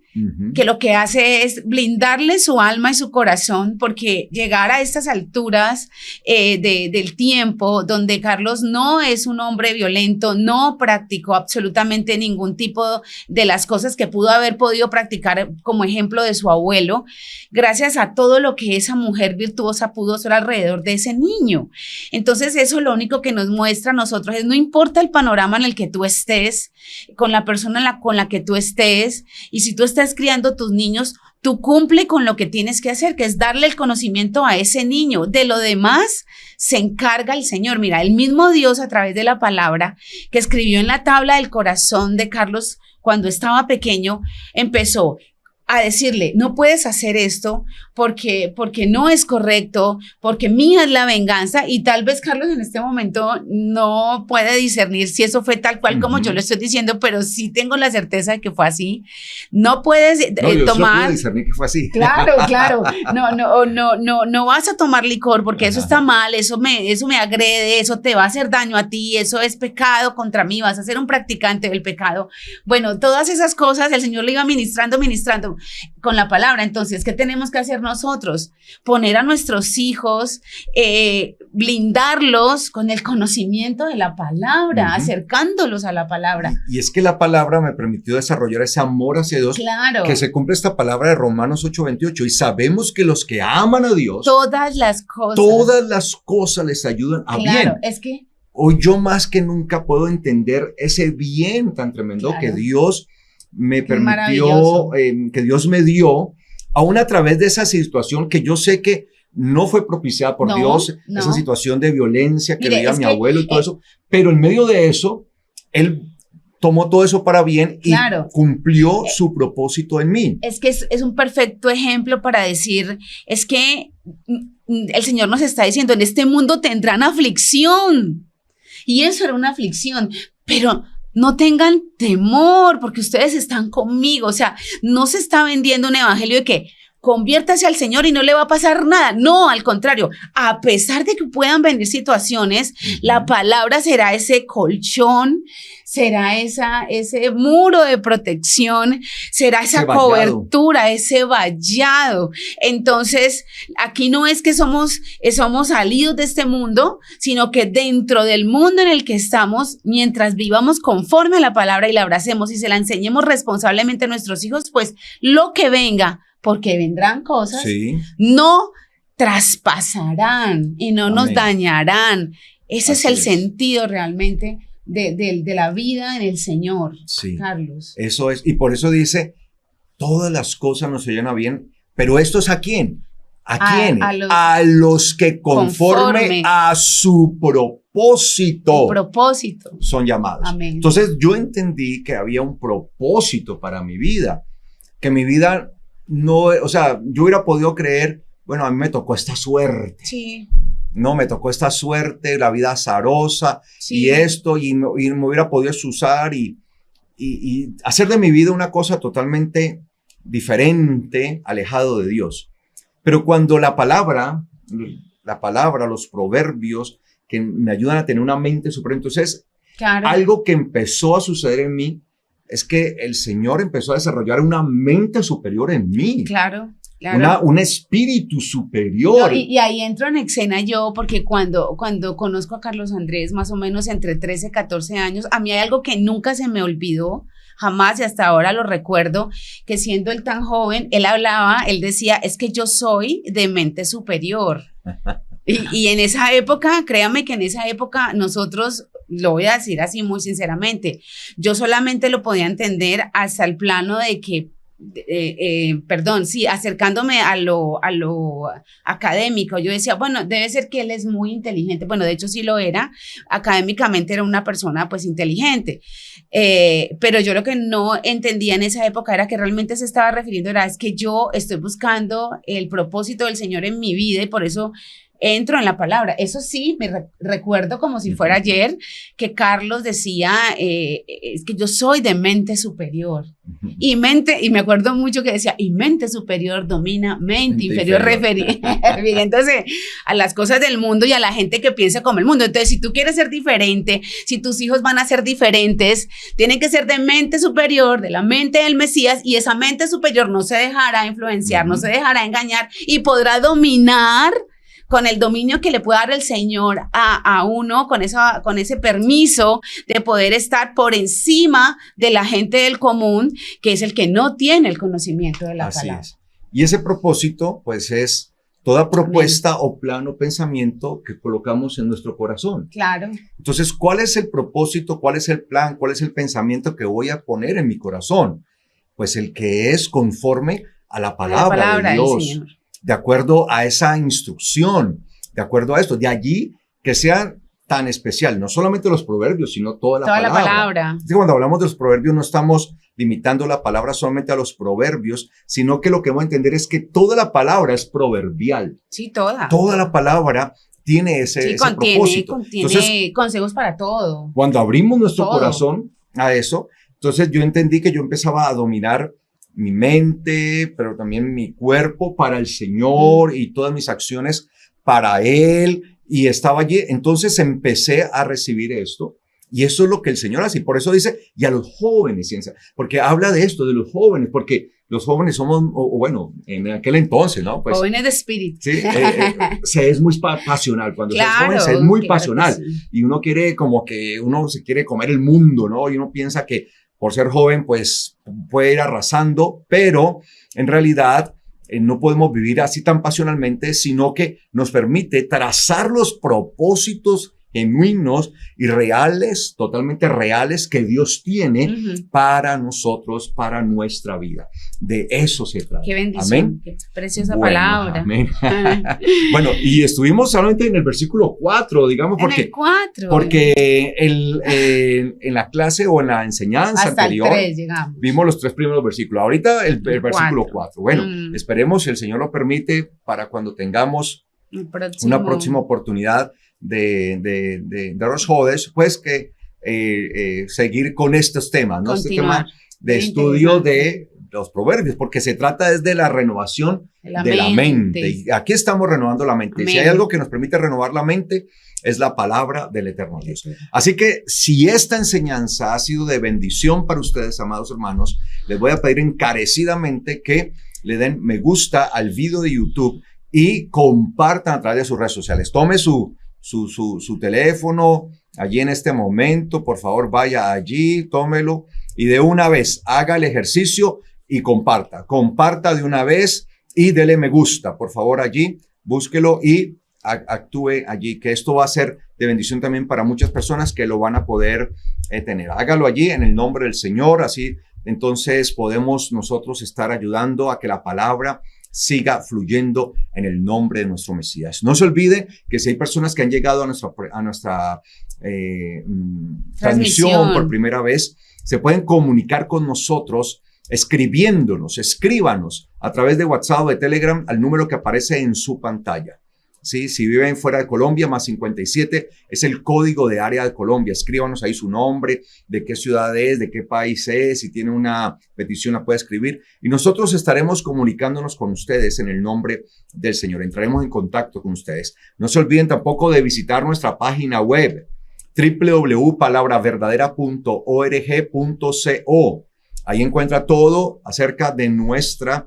que lo que hace es blindarle su alma y su corazón, porque llegar a estas alturas del tiempo donde Carlos no es un hombre violento, no practicó absolutamente ningún tipo de las cosas que pudo haber podido practicar como ejemplo de su abuelo, gracias a todo lo que esa mujer virtuosa pudo hacer alrededor de ese niño. Entonces eso lo único que nos muestra a nosotros es no importa el panorama en el que tú estés, con la persona con la que tú estés, y si tú estás criando tus niños, tú cumple con lo que tienes que hacer, que es darle el conocimiento a ese niño. De lo demás se encarga el Señor. Mira, el mismo Dios a través de la palabra que escribió en la tabla del corazón de Carlos cuando estaba pequeño, empezó a decirle, no puedes hacer esto porque no es correcto, porque mía es la venganza, y tal vez Carlos en este momento no puede discernir si eso fue tal cual como yo lo estoy diciendo, pero sí tengo la certeza de que fue así. No puedes tomar... No, discernir que fue así. Claro. No vas a tomar licor porque eso está mal, eso me agrede, eso te va a hacer daño a ti, eso es pecado contra mí, vas a ser un practicante del pecado. Bueno, todas esas cosas el Señor le iba ministrando con la palabra. Entonces, ¿qué tenemos que hacer nosotros? Poner a nuestros hijos, blindarlos con el conocimiento de la palabra, acercándolos a la palabra. Y es que la palabra me permitió desarrollar ese amor hacia Dios, que se cumple esta palabra de Romanos 8:28, y sabemos que los que aman a Dios, todas las cosas les ayudan a bien. Es que hoy yo más que nunca puedo entender ese bien tan tremendo que Dios me permitió, que Dios me dio, aún a través de esa situación que yo sé que no fue propiciada por Dios, esa situación de violencia que veía mi abuelo y todo eso, pero en medio de eso, Él tomó todo eso para bien y Claro. cumplió su propósito en mí. Es que es un perfecto ejemplo para decir, es que el Señor nos está diciendo, en este mundo tendrán aflicción. Y eso era una aflicción, pero no tengan temor porque ustedes están conmigo. O sea, no se está vendiendo un evangelio de que conviértase al Señor y no le va a pasar nada. No, al contrario, a pesar de que puedan venir situaciones, la palabra será ese colchón, será ese muro de protección, será esa cobertura, ese vallado. Entonces, aquí no es que somos salidos de este mundo, sino que dentro del mundo en el que estamos, mientras vivamos conforme a la palabra y la abracemos y se la enseñemos responsablemente a nuestros hijos, pues lo que venga, porque vendrán cosas, no traspasarán y no nos dañarán. Ese es el sentido realmente de la vida en el Señor, Carlos. Eso es, y por eso dice, todas las cosas nos llenan a bien, pero ¿esto es a quién? ¿A quién? A los que conforme a su propósito son llamados. Amén. Entonces yo entendí que había un propósito para mi vida, que mi vida no, o sea, yo hubiera podido creer, bueno, a mí me tocó esta suerte. Sí. No, me tocó esta suerte, la vida azarosa y esto, y me hubiera podido usar y hacer de mi vida una cosa totalmente diferente, alejado de Dios. Pero cuando la palabra, los proverbios que me ayudan a tener una mente superior, entonces algo que empezó a suceder en mí es que el Señor empezó a desarrollar una mente superior en mí. Claro. Un espíritu superior. No, y ahí entro en escena yo, porque cuando conozco a Carlos Andrés, más o menos entre 13 y 14 años, a mí hay algo que nunca se me olvidó, jamás, y hasta ahora lo recuerdo, que siendo él tan joven, él decía, es que yo soy de mente superior. Y en esa época, créame que en esa época nosotros, lo voy a decir así muy sinceramente, yo solamente lo podía entender hasta el plano de que, acercándome a lo académico, yo decía, bueno, debe ser que él es muy inteligente, bueno, de hecho sí lo era, académicamente era una persona pues inteligente, pero yo lo que no entendía en esa época era que realmente se estaba refiriendo, es que yo estoy buscando el propósito del Señor en mi vida y por eso entro en la palabra. Eso sí, me recuerdo como si fuera ayer que Carlos decía, es que yo soy de mente superior. Y me acuerdo mucho que decía, y mente superior domina mente inferior, refiriéndose a las cosas del mundo y a la gente que piensa como el mundo. Entonces, si tú quieres ser diferente, si tus hijos van a ser diferentes, tienen que ser de mente superior, de la mente del Mesías, y esa mente superior no se dejará influenciar, no se dejará engañar y podrá dominar con el dominio que le puede dar el Señor a uno, con ese permiso de poder estar por encima de la gente del común, que es el que no tiene el conocimiento de la palabra. Es. Y ese propósito, pues, es toda propuesta o plan o pensamiento que colocamos en nuestro corazón. Claro. Entonces, ¿cuál es el propósito? ¿Cuál es el plan? ¿Cuál es el pensamiento que voy a poner en mi corazón? Pues el que es conforme a la palabra de Dios. De acuerdo a esa instrucción, de acuerdo a esto, de allí que sea tan especial, no solamente los proverbios, sino toda la palabra. Es que cuando hablamos de los proverbios no estamos limitando la palabra solamente a los proverbios, sino que lo que vamos a entender es que toda la palabra es proverbial. Sí, toda. Toda la palabra tiene ese propósito. Contiene consejos para todo. Cuando abrimos nuestro corazón a eso, entonces yo entendí que yo empezaba a dominar mi mente, pero también mi cuerpo para el Señor y todas mis acciones para Él, y estaba allí. Entonces empecé a recibir esto, y eso es lo que el Señor hace, y por eso dice, y a los jóvenes, ciencia, porque habla de esto, de los jóvenes, porque los jóvenes somos, bueno, en aquel entonces, ¿no? Pues, jóvenes de espíritu. Sí, se es muy pasional, cuando se es joven se es muy pasional, sí. Y uno quiere como que uno se quiere comer el mundo, ¿no? Y uno piensa que por ser joven, pues puede ir arrasando, pero en realidad no podemos vivir así tan pasionalmente, sino que nos permite trazar los propósitos genuinos y reales, totalmente reales, que Dios tiene para nosotros, para nuestra vida. De eso se trata. Qué bendición, amén. qué preciosa palabra. Amén. Bueno, y estuvimos solamente en el versículo 4, digamos, porque, en el 4. Porque en la clase o en la enseñanza hasta anterior el 3 llegamos. Vimos los 3 primeros versículos. Ahorita el versículo 4. Bueno, esperemos, si el Señor lo permite, para cuando tengamos una próxima oportunidad de Rosh Hodesh, pues que seguir con estos temas, ¿no? Este tema de estudio de los proverbios, porque se trata desde la renovación de la mente. Y aquí estamos renovando la mente. Amén. Si hay algo que nos permite renovar la mente, es la palabra del eterno Dios. Así que si esta enseñanza ha sido de bendición para ustedes, amados hermanos, les voy a pedir encarecidamente que le den me gusta al video de YouTube y compartan a través de sus redes sociales. Tome su teléfono allí en este momento, por favor vaya allí, tómelo y de una vez haga el ejercicio y comparta de una vez y dele me gusta, por favor allí, búsquelo y actúe allí, que esto va a ser de bendición también para muchas personas que lo van a poder tener. Hágalo allí en el nombre del Señor, así entonces podemos nosotros estar ayudando a que la palabra siga fluyendo en el nombre de nuestro Mesías. No se olvide que si hay personas que han llegado a nuestra transmisión por primera vez, se pueden comunicar con nosotros escríbanos a través de WhatsApp o de Telegram al número que aparece en su pantalla. ¿Sí? Si viven fuera de Colombia, más 57 es el código de área de Colombia. Escríbanos ahí su nombre, de qué ciudad es, de qué país es. Si tiene una petición la puede escribir. Y nosotros estaremos comunicándonos con ustedes en el nombre del Señor. Entraremos en contacto con ustedes. No se olviden tampoco de visitar nuestra página web www.palabraVerdadera.org.co. Ahí encuentra todo acerca de nuestro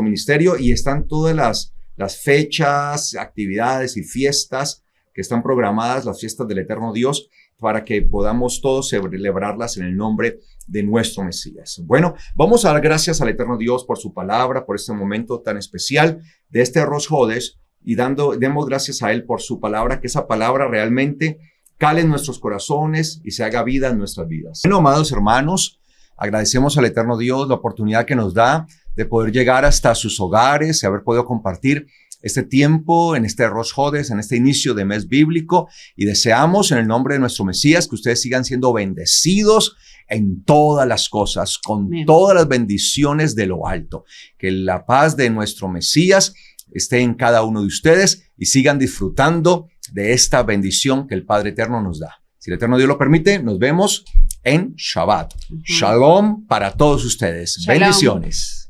ministerio y están todas las fechas, actividades y fiestas que están programadas, las fiestas del eterno Dios, para que podamos todos celebrarlas en el nombre de nuestro Mesías. Bueno, vamos a dar gracias al eterno Dios por su palabra, por este momento tan especial de este Rosh Hodesh y demos gracias a Él por su palabra, que esa palabra realmente cale en nuestros corazones y se haga vida en nuestras vidas. Bueno, amados hermanos, agradecemos al eterno Dios la oportunidad que nos da de poder llegar hasta sus hogares y haber podido compartir este tiempo en este Rosh Hodesh, en este inicio de mes bíblico, y deseamos en el nombre de nuestro Mesías que ustedes sigan siendo bendecidos en todas las cosas, con todas las bendiciones de lo alto. Que la paz de nuestro Mesías esté en cada uno de ustedes y sigan disfrutando de esta bendición que el Padre Eterno nos da. Si el Eterno Dios lo permite, nos vemos en Shabbat. Shalom para todos ustedes. Shalom. Bendiciones.